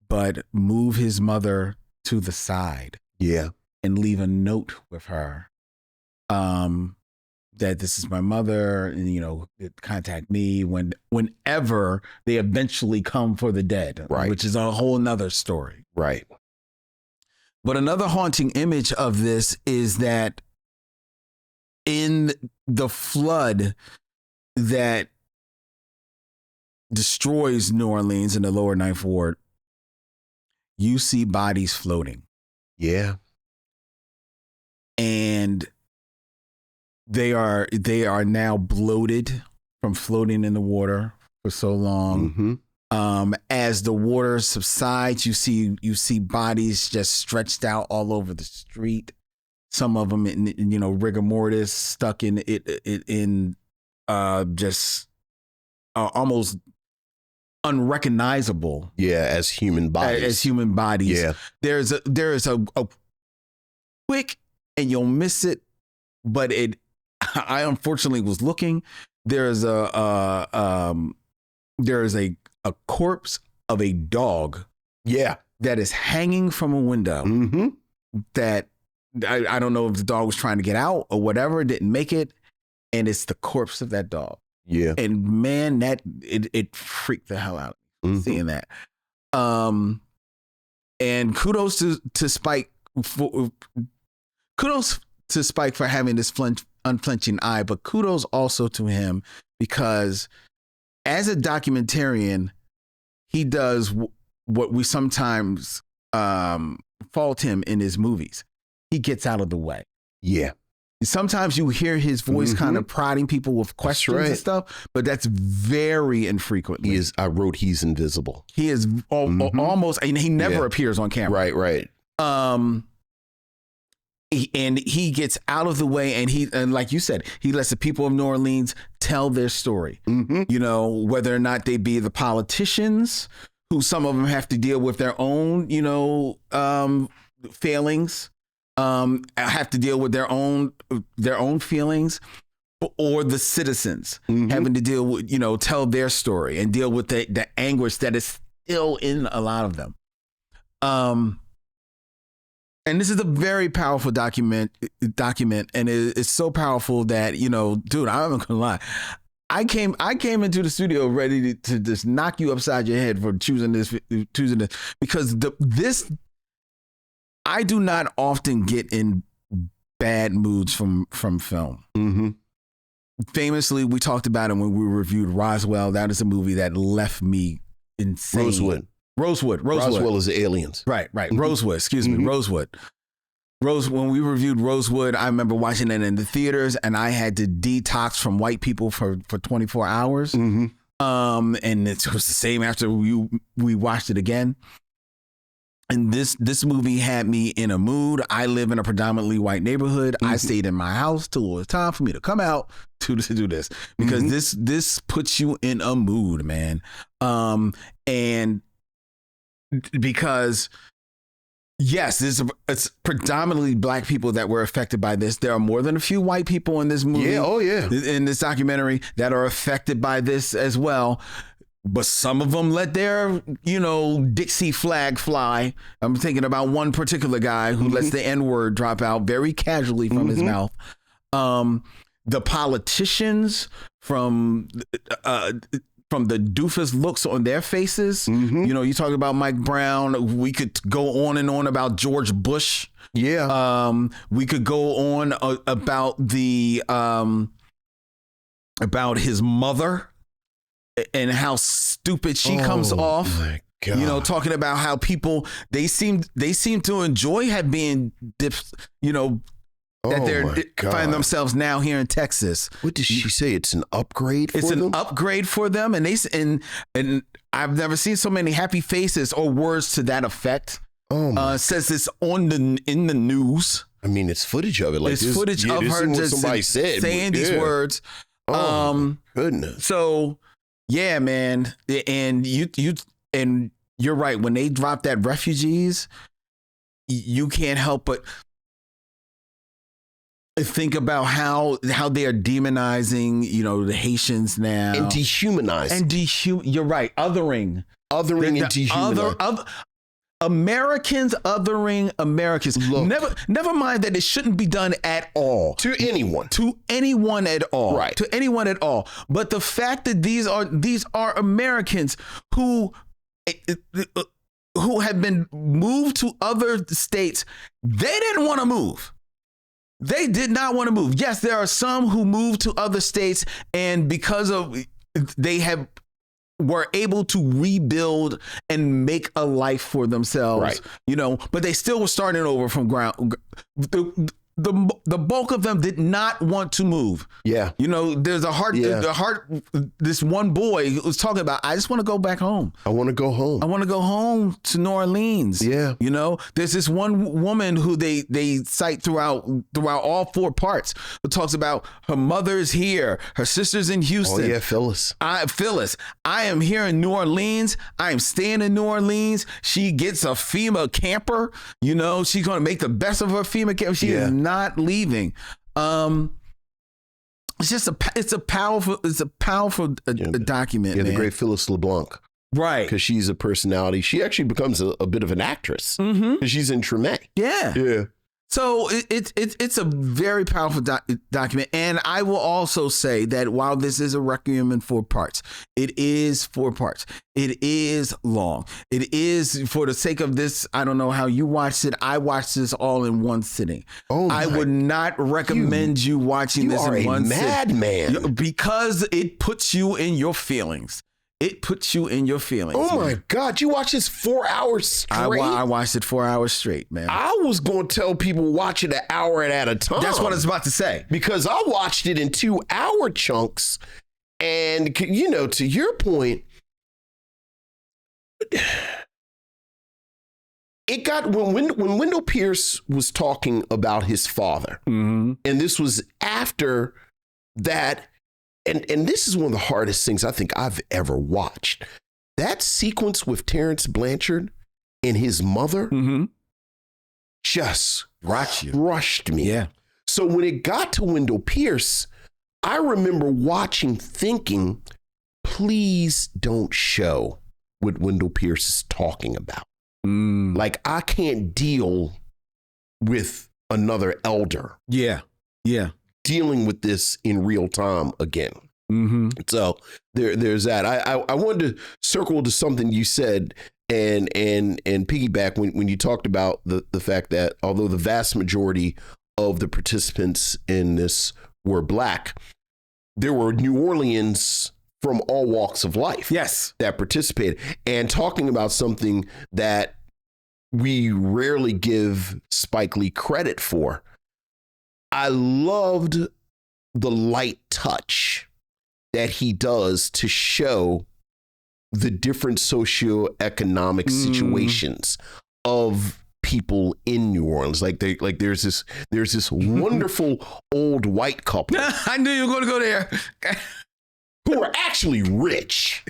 but move his mother to the side. Yeah. And leave a note with her, that this is my mother, and contact me whenever they eventually come for the dead, right? Which is a whole nother story, right? But another haunting image of this is that in the flood that destroys New Orleans in the lower Ninth Ward, you see bodies floating. Yeah. And they are now bloated from floating in the water for so long. Mm-hmm. As the water subsides, you see bodies just stretched out all over the street. Some of them in rigor mortis, stuck in just almost unrecognizable. Yeah, as human bodies. Yeah, there is a quick, and you'll miss it, but I unfortunately was looking. There is a corpse of a dog. Yeah, that is hanging from a window. Mm-hmm. That I don't know if the dog was trying to get out or whatever, didn't make it, and it's the corpse of that dog. Yeah, and man, that it freaked the hell out seeing that. And kudos to Spike for having this unflinching eye, but kudos also to him because as a documentarian, he does what we sometimes fault him in his movies. He gets out of the way. Yeah. Sometimes you hear his voice kind of prodding people with questions and stuff, but that's very infrequently. He's invisible. He is almost, and he never appears on camera. Right. And he gets out of the way, and like you said, he lets the people of New Orleans tell their story. Mm-hmm. Whether or not they be the politicians, who some of them have to deal with their own, failings, have to deal with their own feelings, or the citizens having to deal with, tell their story and deal with the anguish that is still in a lot of them. And this is a very powerful document, and it's so powerful that, dude, I'm not gonna lie. I came into the studio ready to just knock you upside your head for choosing this, because this I do not often get in bad moods from film. Mm-hmm. Famously, we talked about it when we reviewed Roswell. That is a movie that left me insane. Rosewood. Roswell is the aliens. Right. Rosewood, excuse me, Rosewood. When we reviewed Rosewood, I remember watching it in the theaters, and I had to detox from white people for 24 hours. Mm-hmm. And it was the same after we watched it again. And this movie had me in a mood. I live in a predominantly white neighborhood. I stayed in my house till it was time for me to come out to do this, because this puts you in a mood, man. And because Yes, it's predominantly black people that were affected by this. There are more than a few white people in this movie. Yeah, oh yeah. In this documentary that are affected by this as well. But some of them let their, Dixie flag fly. I'm thinking about one particular guy who lets the N-word drop out very casually from his mouth. The politicians from the doofus looks on their faces. You talk about Mike Brown. We could go on and on about George Bush. Yeah. We could go on about about his mother and how stupid she comes off. My God. Talking about how people they seem to enjoy being dipped. That they're finding themselves now here in Texas. What did she say? It's an upgrade for them? It's an upgrade for them. And and I've never seen so many happy faces or words to that effect. Says this in the news. I mean, it's footage of it. Like it's footage of her just saying these words. Oh, goodness. So, yeah, man. And you're right. When they drop that refugees, you can't help but think about how they are demonizing, the Haitians now. And dehumanizing. You're right. Othering And dehumanizing. Americans othering Americans. Look, never mind that it shouldn't be done at all. To anyone at all. Right. To anyone at all. But the fact that these are Americans who have been moved to other states, they didn't want to move. They did not want to move. Yes, there are some who moved to other states, and because of were able to rebuild and make a life for themselves, right. But they still were starting over from ground. The bulk of them did not want to move. Yeah. There's this one boy who was talking about, I just want to go back home. I want to go home. I want to go home to New Orleans. Yeah. There's this one woman who they cite throughout all four parts who talks about her mother's here, her sister's in Houston. Oh yeah, Phyllis. Phyllis, I am here in New Orleans. I am staying in New Orleans. She gets a FEMA camper. She's going to make the best of her FEMA camper. She is not leaving. It's a powerful document. Yeah, man. the great Phyllis LeBlanc. Right. Because she's a personality. She actually becomes a bit of an actress. Because she's in Treme. Yeah. Yeah. So it's a very powerful document. And I will also say that while this is a Requiem in 4 parts, it is 4 parts. It is long. It is, for the sake of this, I don't know how you watched it. I watched this all in one sitting. I would not recommend you watching this in one sitting. You are a madman. Because it puts you in your feelings. It puts you in your feelings. Oh my God. You watch this 4 hours straight? I watched it 4 hours straight, man. I was going to tell people watch it an hour at a time. That's what I was about to say. Because I watched it in 2-hour chunks. And, to your point, it got, when Wendell Pierce was talking about his father, and this was after that, and this is one of the hardest things I think I've ever watched. That sequence with Terrence Blanchard and his mother just crushed me. Yeah. So when it got to Wendell Pierce, I remember watching, thinking, please don't show what Wendell Pierce is talking about. Like, I can't deal with another elder. Yeah. Yeah. Dealing with this in real time again. So there's that. I wanted to circle to something you said and piggyback when you talked about the fact that although the vast majority of the participants in this were Black, there were New Orleans from all walks of life. Yes. That participated, and talking about something that we rarely give Spike Lee credit for. I loved the light touch that he does to show the different socioeconomic situations of people in New Orleans. Like there's this wonderful old white couple. I knew you were going to go there. Who are actually rich.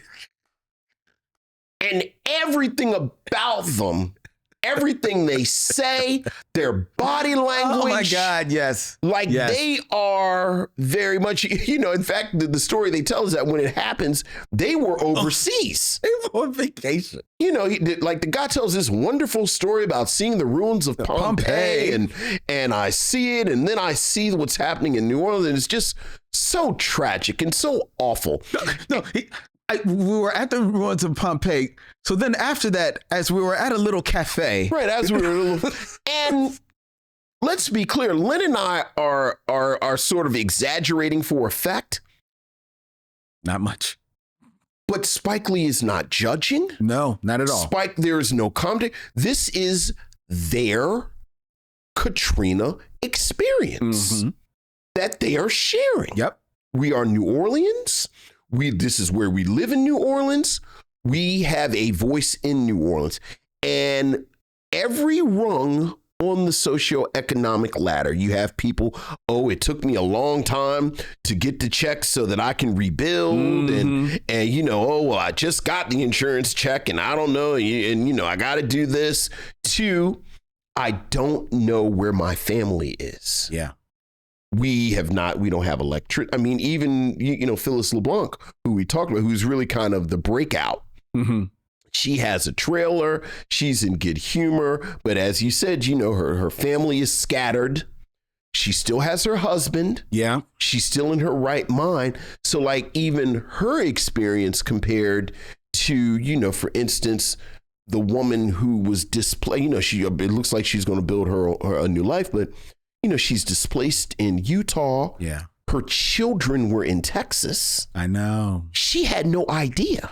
And everything about them everything they say, their body language. Oh my God, yes. Like they are very much, in fact, the story they tell is that when it happens, they were overseas. They were on vacation. Like the guy tells this wonderful story about seeing the ruins of Pompeii and I see it and then I see what's happening in New Orleans and it's just so tragic and so awful. We were at the ruins of Pompeii. So then after that, as we were at a little cafe. Right, and let's be clear, Lynn and I are sort of exaggerating for effect. Not much. But Spike Lee is not judging. No, not at all. There is no comedy. This is their Katrina experience that they are sharing. Yep. We are New Orleans. This is where we live in New Orleans. We have a voice in New Orleans. And every rung on the socioeconomic ladder, you have people, it took me a long time to get the check so that I can rebuild. And I just got the insurance check and I don't know. And I got to do this. To, I don't know where my family is. Yeah. We don't have electric. I mean, even, Phyllis LeBlanc, who we talked about, who's really kind of the breakout. She has a trailer. She's in good humor. But as you said, her family is scattered. She still has her husband. Yeah. She's still in her right mind. So like even her experience compared to, for instance, the woman who was displaced, it looks like she's going to build her a new life, but she's displaced in Utah. Yeah. Her children were in Texas. I know. She had no idea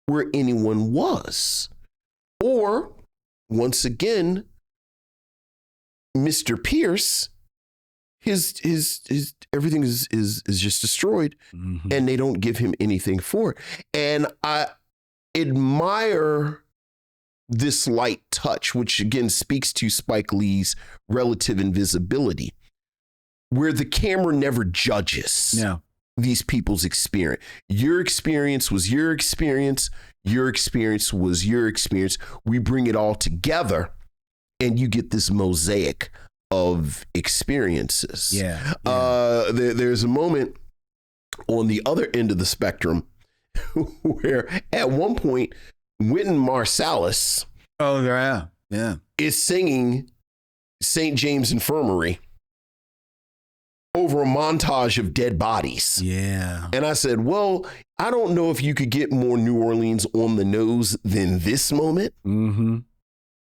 where anyone was. Or, once again, Mr. Pierce, his everything is just destroyed and they don't give him anything for it. And I admire this light touch, which again speaks to Spike Lee's relative invisibility, where the camera never judges these people's experience. Your experience was your experience. Your experience was your experience. We bring it all together and you get this mosaic of experiences. Yeah. There's a moment on the other end of the spectrum where at one point, Wynton Marsalis is singing St. James Infirmary over a montage of dead bodies. Yeah. And I said, well, I don't know if you could get more New Orleans on the nose than this moment.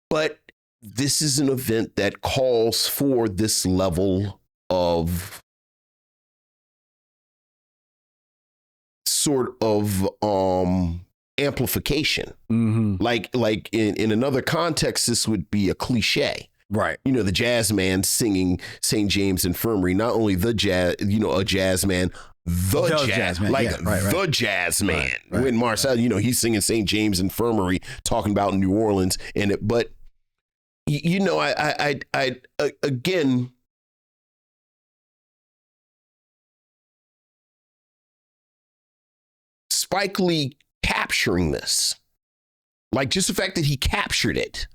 But this is an event that calls for this level of sort of amplification. Like in another context, this would be a cliche. Right. The jazz man singing St. James Infirmary, not only the jazz, a jazz man, the jazz man, like the jazz man. When Marcel, he's singing St. James Infirmary, talking about New Orleans but I again, Spike Lee capturing this, like just the fact that he captured it,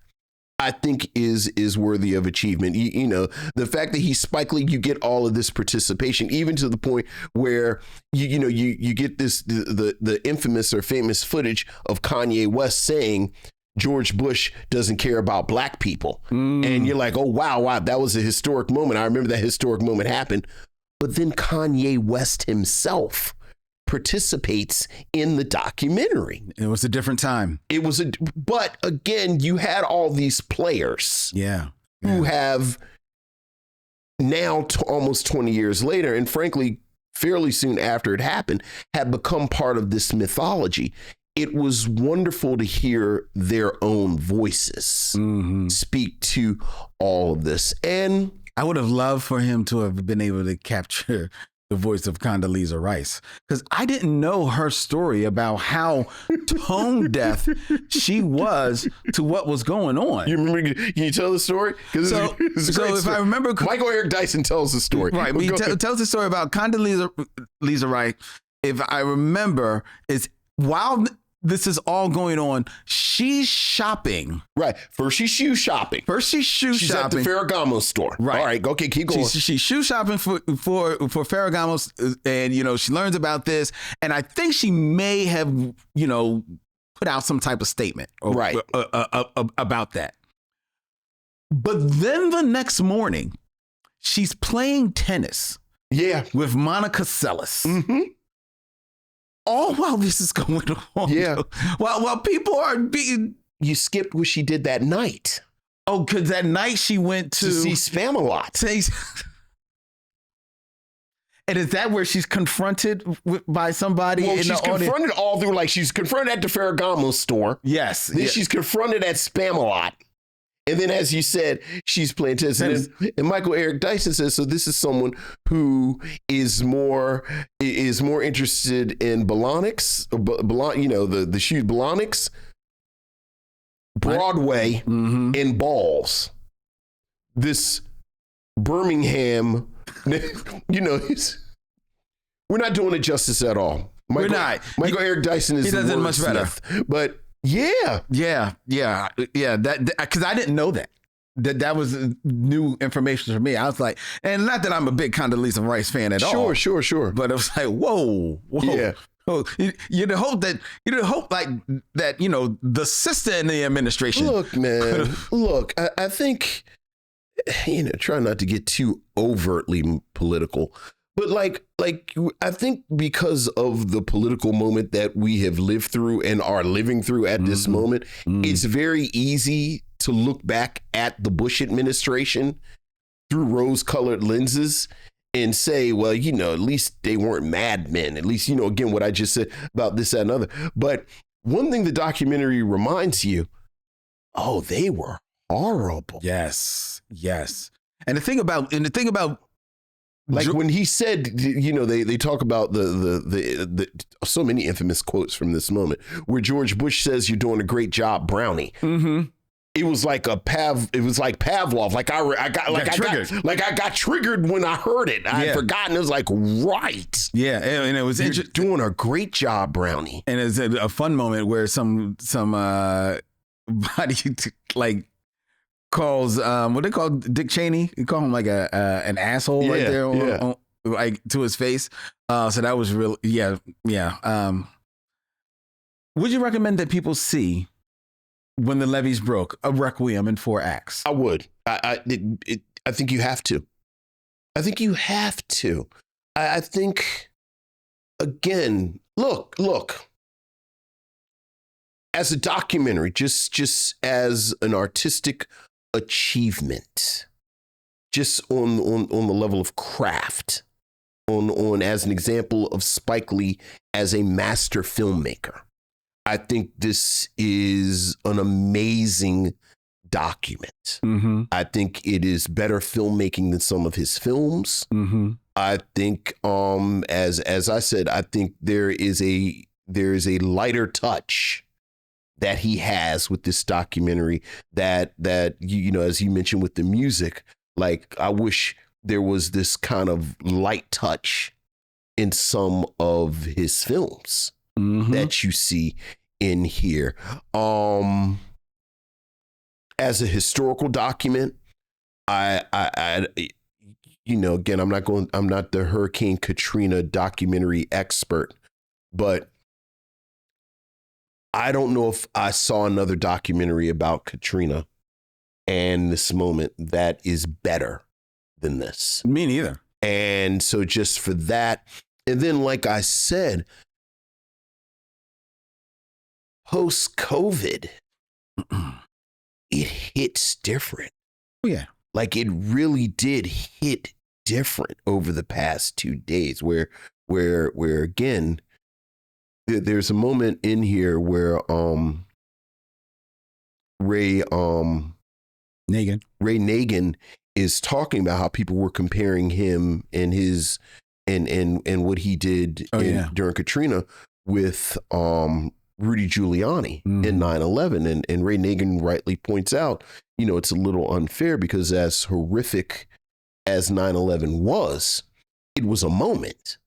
I think is worthy of achievement. The fact that he's Spike Lee, you get all of this participation, even to the point where you get this the infamous or famous footage of Kanye West saying George Bush doesn't care about black people. And you're like, oh, wow, that was a historic moment. I remember that historic moment happened. But then Kanye West himself participates in the documentary. It was a different time. But again, you had all these players who have now almost 20 years later, and frankly, fairly soon after it happened, have become part of this mythology. It was wonderful to hear their own voices speak to all of this. And I would have loved for him to have been able to capture the voice of Condoleezza Rice, because I didn't know her story about how tone deaf she was to what was going on. You remember? Can you tell the story? So if I remember, Michael Eric Dyson tells the story. Right, he tells the story about Condoleezza Rice. If I remember, is while this is all going on, she's shopping. Right. First, she's shoe shopping. She's at the Ferragamo store. Right. All right. Okay. Keep going. She's shoe shopping for Ferragamo, and she learns about this, and I think she may have put out some type of statement about that. But then the next morning, she's playing tennis. Yeah. With Monica Seles. Mm-hmm. All while this is going on. Yeah. While people are being... You skipped what she did that night. Oh, because that night she went to see Spamalot. And is that where she's confronted by somebody? Well, she's confronted all through, like she's confronted at the Ferragamo store. Yes. Then she's confronted at Spamalot. And then, as you said, she's playing tennis. And Michael Eric Dyson says, so this is someone who is more interested in balonics, the shoe balonics, Broadway, and balls. This Birmingham, we're not doing it justice at all. We're not. Michael Eric Dyson is he does it much better. But yeah. That because I didn't know that was new information for me. I was like, and not that I'm a big Condoleezza Rice fan at all. Sure. But it was like, whoa. Yeah. Oh, you'd hope like that. The sister in the administration. Look, man. I think try not to get too overtly political. But like I think because of the political moment that we have lived through and are living through at this moment, it's very easy to look back at the Bush administration through rose-colored lenses and say, well, at least they weren't madmen. At least, again, what I just said about this, that, and other. But one thing the documentary reminds you, they were horrible. Yes. And the thing about like when he said, they talk about the so many infamous quotes from this moment where George Bush says, "You're doing a great job, Brownie." Mm-hmm. It was like Pavlov. I got triggered when I heard it. I had forgotten. It was like, right. Yeah. And it was doing a great job, Brownie. And it's a fun moment where some body calls what they call Dick Cheney. You call him like an asshole right there like to his face. So that was real. Yeah. Would you recommend that people see When the Levees Broke, a Requiem in 4 acts? I would. I think you have to. I think, again, look. As a documentary, just as an artistic achievement, just on the level of craft, on as an example of Spike Lee as a master filmmaker, I think this is an amazing document. Mm-hmm. I think it is better filmmaking than some of his films. Mm-hmm. I think, as I said, I think there is a lighter touch that he has with this documentary that as you mentioned with the music, like I wish there was this kind of light touch in some of his films that you see in here. As a historical document, I again, I'm not the Hurricane Katrina documentary expert, but I don't know if I saw another documentary about Katrina and this moment that is better than this. Me neither. And so just for that, and then like I said, post-COVID, it hits different. Oh, yeah. Like it really did hit different over the past 2 days where again, there's a moment in here where Ray Nagin is talking about how people were comparing him and his and what he did during Katrina with Rudy Giuliani in 9/11, and Ray Nagin rightly points out, it's a little unfair because as horrific as 9/11 was, it was a moment.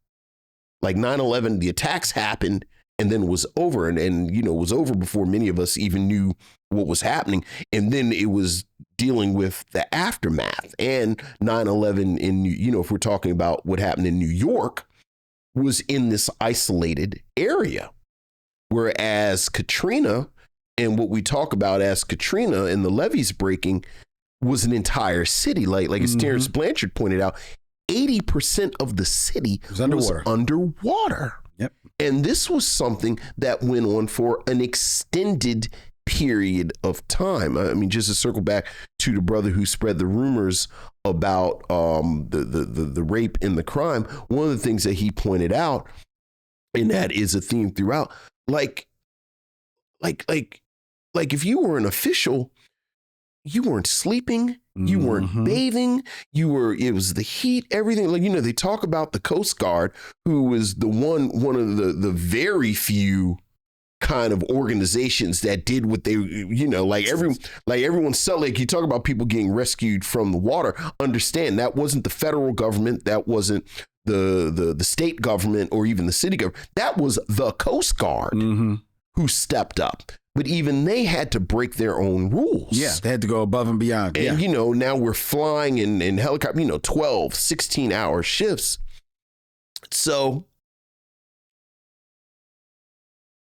Like 9/11, the attacks happened, and then was over, and you know, was over before many of us even knew what was happening. And then it was dealing with the aftermath, and 9/11 in, you know, if we're talking about what happened in New York, was in this isolated area. Whereas Katrina, and what we talk about as Katrina and the levees breaking, was an entire city. Like as Terrence Blanchard pointed out, 80% of the city was underwater. Yep. And this was something that went on for an extended period of time. I mean, just to circle back to the brother who spread the rumors about the rape and the crime, one of the things that he pointed out, and that is a theme throughout, like if you were an official, you weren't sleeping, you weren't bathing, it was the heat, everything. Like, you know, they talk about the Coast Guard, who was one of the very few kind of organizations that did what they, you know, like everyone said, like you talk about people getting rescued from the water, understand that wasn't the federal government, that wasn't the state government or even the city government, that was the Coast Guard who stepped up. But even they had to break their own rules. Yeah, they had to go above and beyond. And, you know, now we're flying in helicopter, you know, 12, 16-hour shifts. So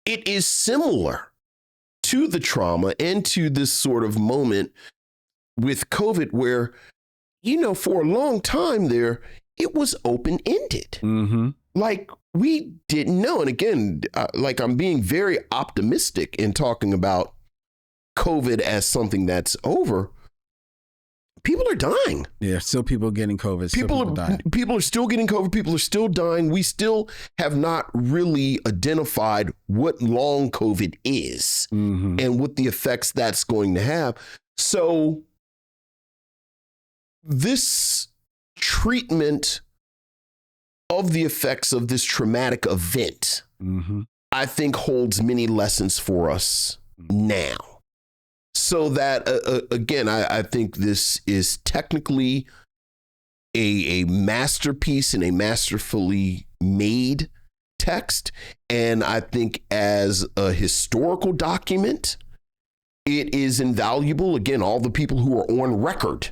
it is similar to the trauma and to this sort of moment with COVID where, you know, for a long time there, it was open-ended. Like, we didn't know. And again, like, I'm being very optimistic in talking about COVID as something that's over. People are dying. Yeah, still people getting COVID. People are still getting COVID. People are still dying. We still have not really identified what long COVID is and what the effects that's going to have. So this treatment of the effects of this traumatic event, I think holds many lessons for us now. So that, again, I think this is technically a masterpiece and a masterfully made text. And I think as a historical document, it is invaluable. Again, all the people who are on record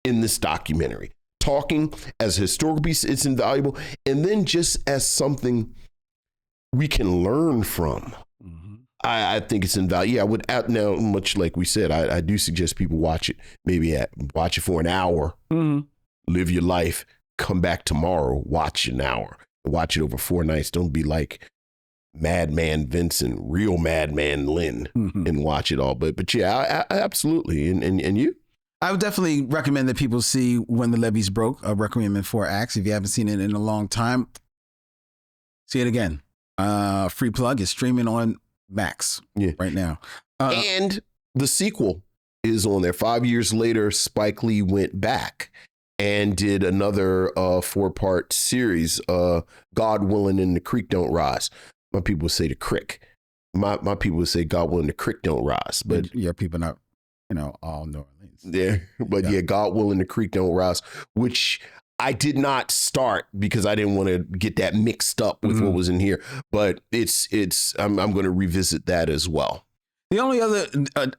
in this documentary, talking as a historical piece, it's invaluable. And then just as something we can learn from, I think it's invaluable. Yeah, I would add now, much like we said, I do suggest people watch it, watch it for an hour, live your life, come back tomorrow, watch an hour, watch it over 4 nights. Don't be like Madman Vincent, real Madman Lynn, and watch it all. But yeah, I absolutely. And you? I would definitely recommend that people see When the Levees Broke, a Requiem in 4 acts. If you haven't seen it in a long time, see it again. Free plug is streaming on Max right now. And the sequel is on there. 5 years later, Spike Lee went back and did another 4-part series, God Willing and the Creek Don't Rise. My people would say the crick. My people would say God Willing, the Creek Don't Rise. But your people not, all New Orleans. Yeah, but yeah, God Willing, the Creek Don't Rise, which I did not start because I didn't want to get that mixed up with what was in here. But I'm going to revisit that as well. The only other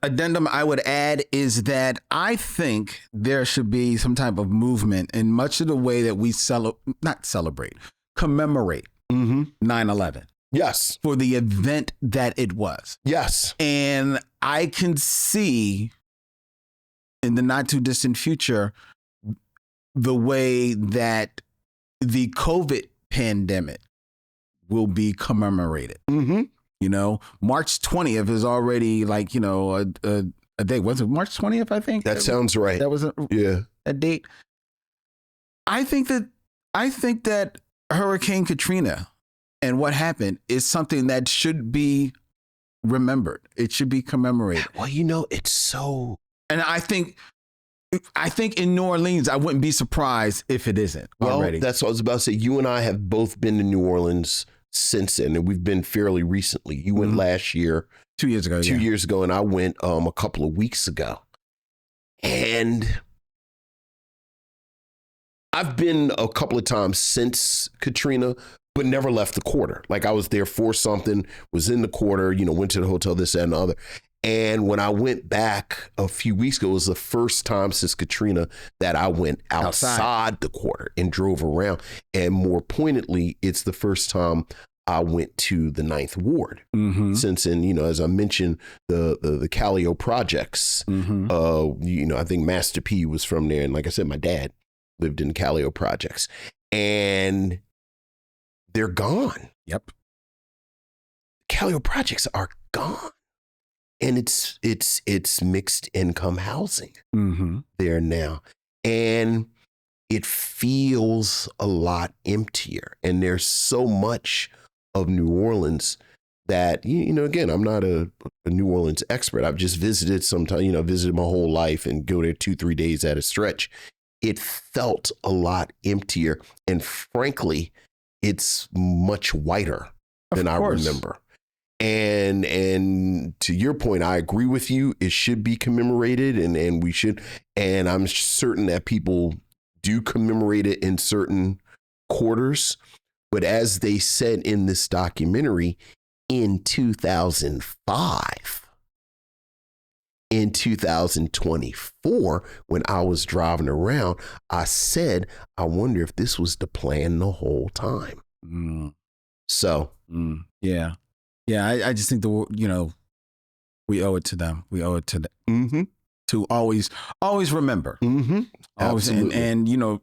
addendum I would add is that I think there should be some type of movement in much of the way that we commemorate 9/11. Yes. For the event that it was. Yes. And I can see in the not too distant future the way that the COVID pandemic will be commemorated. March 20th is already like, a day. Was it March 20th, I think? That sounds right. That was a date. I think that Hurricane Katrina and what happened is something that should be remembered. It should be commemorated. Well, it's so... And I think in New Orleans, I wouldn't be surprised if it isn't already. Well, that's what I was about to say. You and I have both been to New Orleans since then, and we've been fairly recently. You went last year. 2 years ago. 2 years ago, and I went a couple of weeks ago. And I've been a couple of times since Katrina, but never left the quarter. Like I was there for something, was in the quarter, went to the hotel, this, that, and the other. And when I went back a few weeks ago, it was the first time since Katrina that I went outside the quarter and drove around. And more pointedly, it's the first time I went to the 9th Ward. Since then, as I mentioned, the Callio projects, I think Master P was from there. And like I said, my dad lived in the Callio projects. And they're gone. Yep. Callio projects are gone. And it's mixed income housing there now. And it feels a lot emptier. And there's so much of New Orleans that, again, I'm not a New Orleans expert. I've just visited sometimes, visited my whole life and go there 2-3 days at a stretch. It felt a lot emptier. And frankly, it's much whiter than I remember. And to your point, I agree with you. It should be commemorated and we should. And I'm certain that people do commemorate it in certain quarters. But as they said in this documentary, in 2005, in 2024, when I was driving around, I said, I wonder if this was the plan the whole time. So, yeah. Yeah, I just think we owe it to them. We owe it to them to always remember. Absolutely. And you're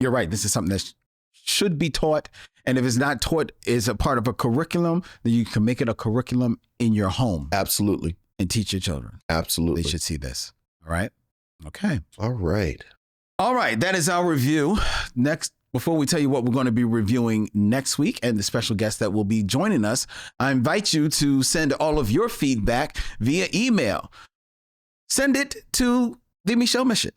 right. This is something that should be taught. And if it's not taught as a part of a curriculum, then you can make it a curriculum in your home. Absolutely. And teach your children. Absolutely. They should see this. All right. Okay. All right. That is our review. Next. Before we tell you what we're going to be reviewing next week and the special guest that will be joining us, I invite you to send all of your feedback via email. Send it to the Micheaux Mission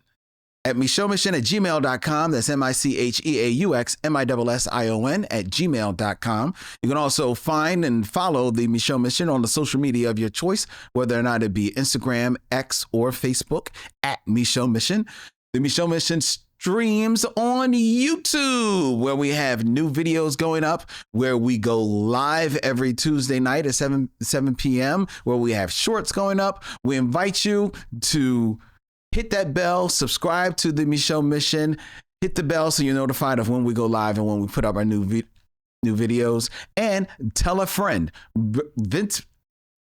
at micheauxmission@gmail.com. That's MICHEAUXMISSION@gmail.com. You can also find and follow the Micheaux Mission on the social media of your choice, whether or not it be Instagram, X, or Facebook at Micheaux Mission. The Micheaux Mission streams on YouTube, where we have new videos going up, where we go live every Tuesday night at 7 p.m., where we have shorts going up. We invite you to hit that bell, subscribe to the Micheaux Mission, hit the bell so you're notified of when we go live and when we put up our new videos, and tell a friend. Vince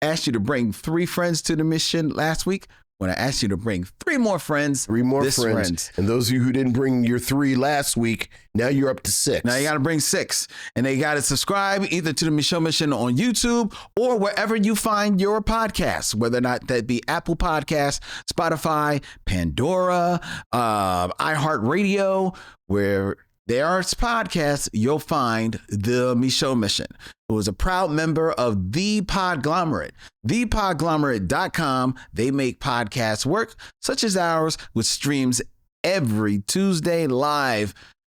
asked you to bring 3 friends to the mission last week. When I asked you to bring 3 more friends. 3 more friends. And those of you who didn't bring your 3 last week, now you're up to 6. Now you got to bring 6. And they got to subscribe either to the Micheaux Mission on YouTube or wherever you find your podcasts, whether or not that be Apple Podcasts, Spotify, Pandora, iHeartRadio, where there are podcasts, you'll find the Micheaux Mission, who is a proud member of The Podglomerate. ThePodglomerate.com. They make podcasts work, such as ours, which streams every Tuesday live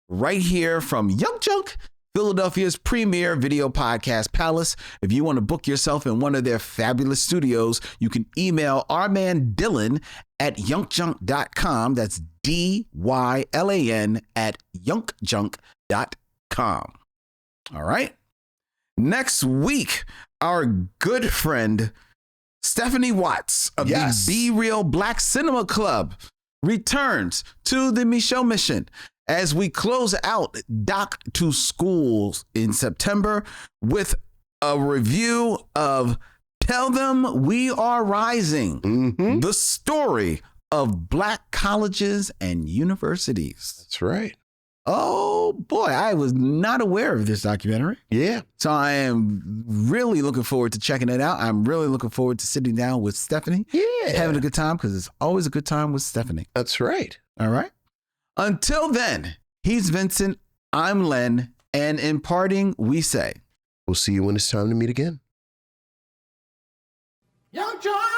right here from YUNKJunk, Philadelphia's premier video podcast palace. If you want to book yourself in one of their fabulous studios, you can email our man Dylan at YUNKJunk.com. That's DYLAN at YUNKJunk.com. All right. Next week, our good friend Stephanie Watts of the Be Real Black Cinema Club returns to the Micheaux Mission as we close out Doc to Schools in September with a review of Tell Them We Are Rising, the story of Black colleges and universities. That's right. Oh boy, I was not aware of this documentary. Yeah. So I am really looking forward to checking it out. I'm really looking forward to sitting down with Stephanie. Yeah. Having a good time, because it's always a good time with Stephanie. That's right. All right. Until then, he's Vincent, I'm Len, and in parting, we say, we'll see you when it's time to meet again. YUNKJunk!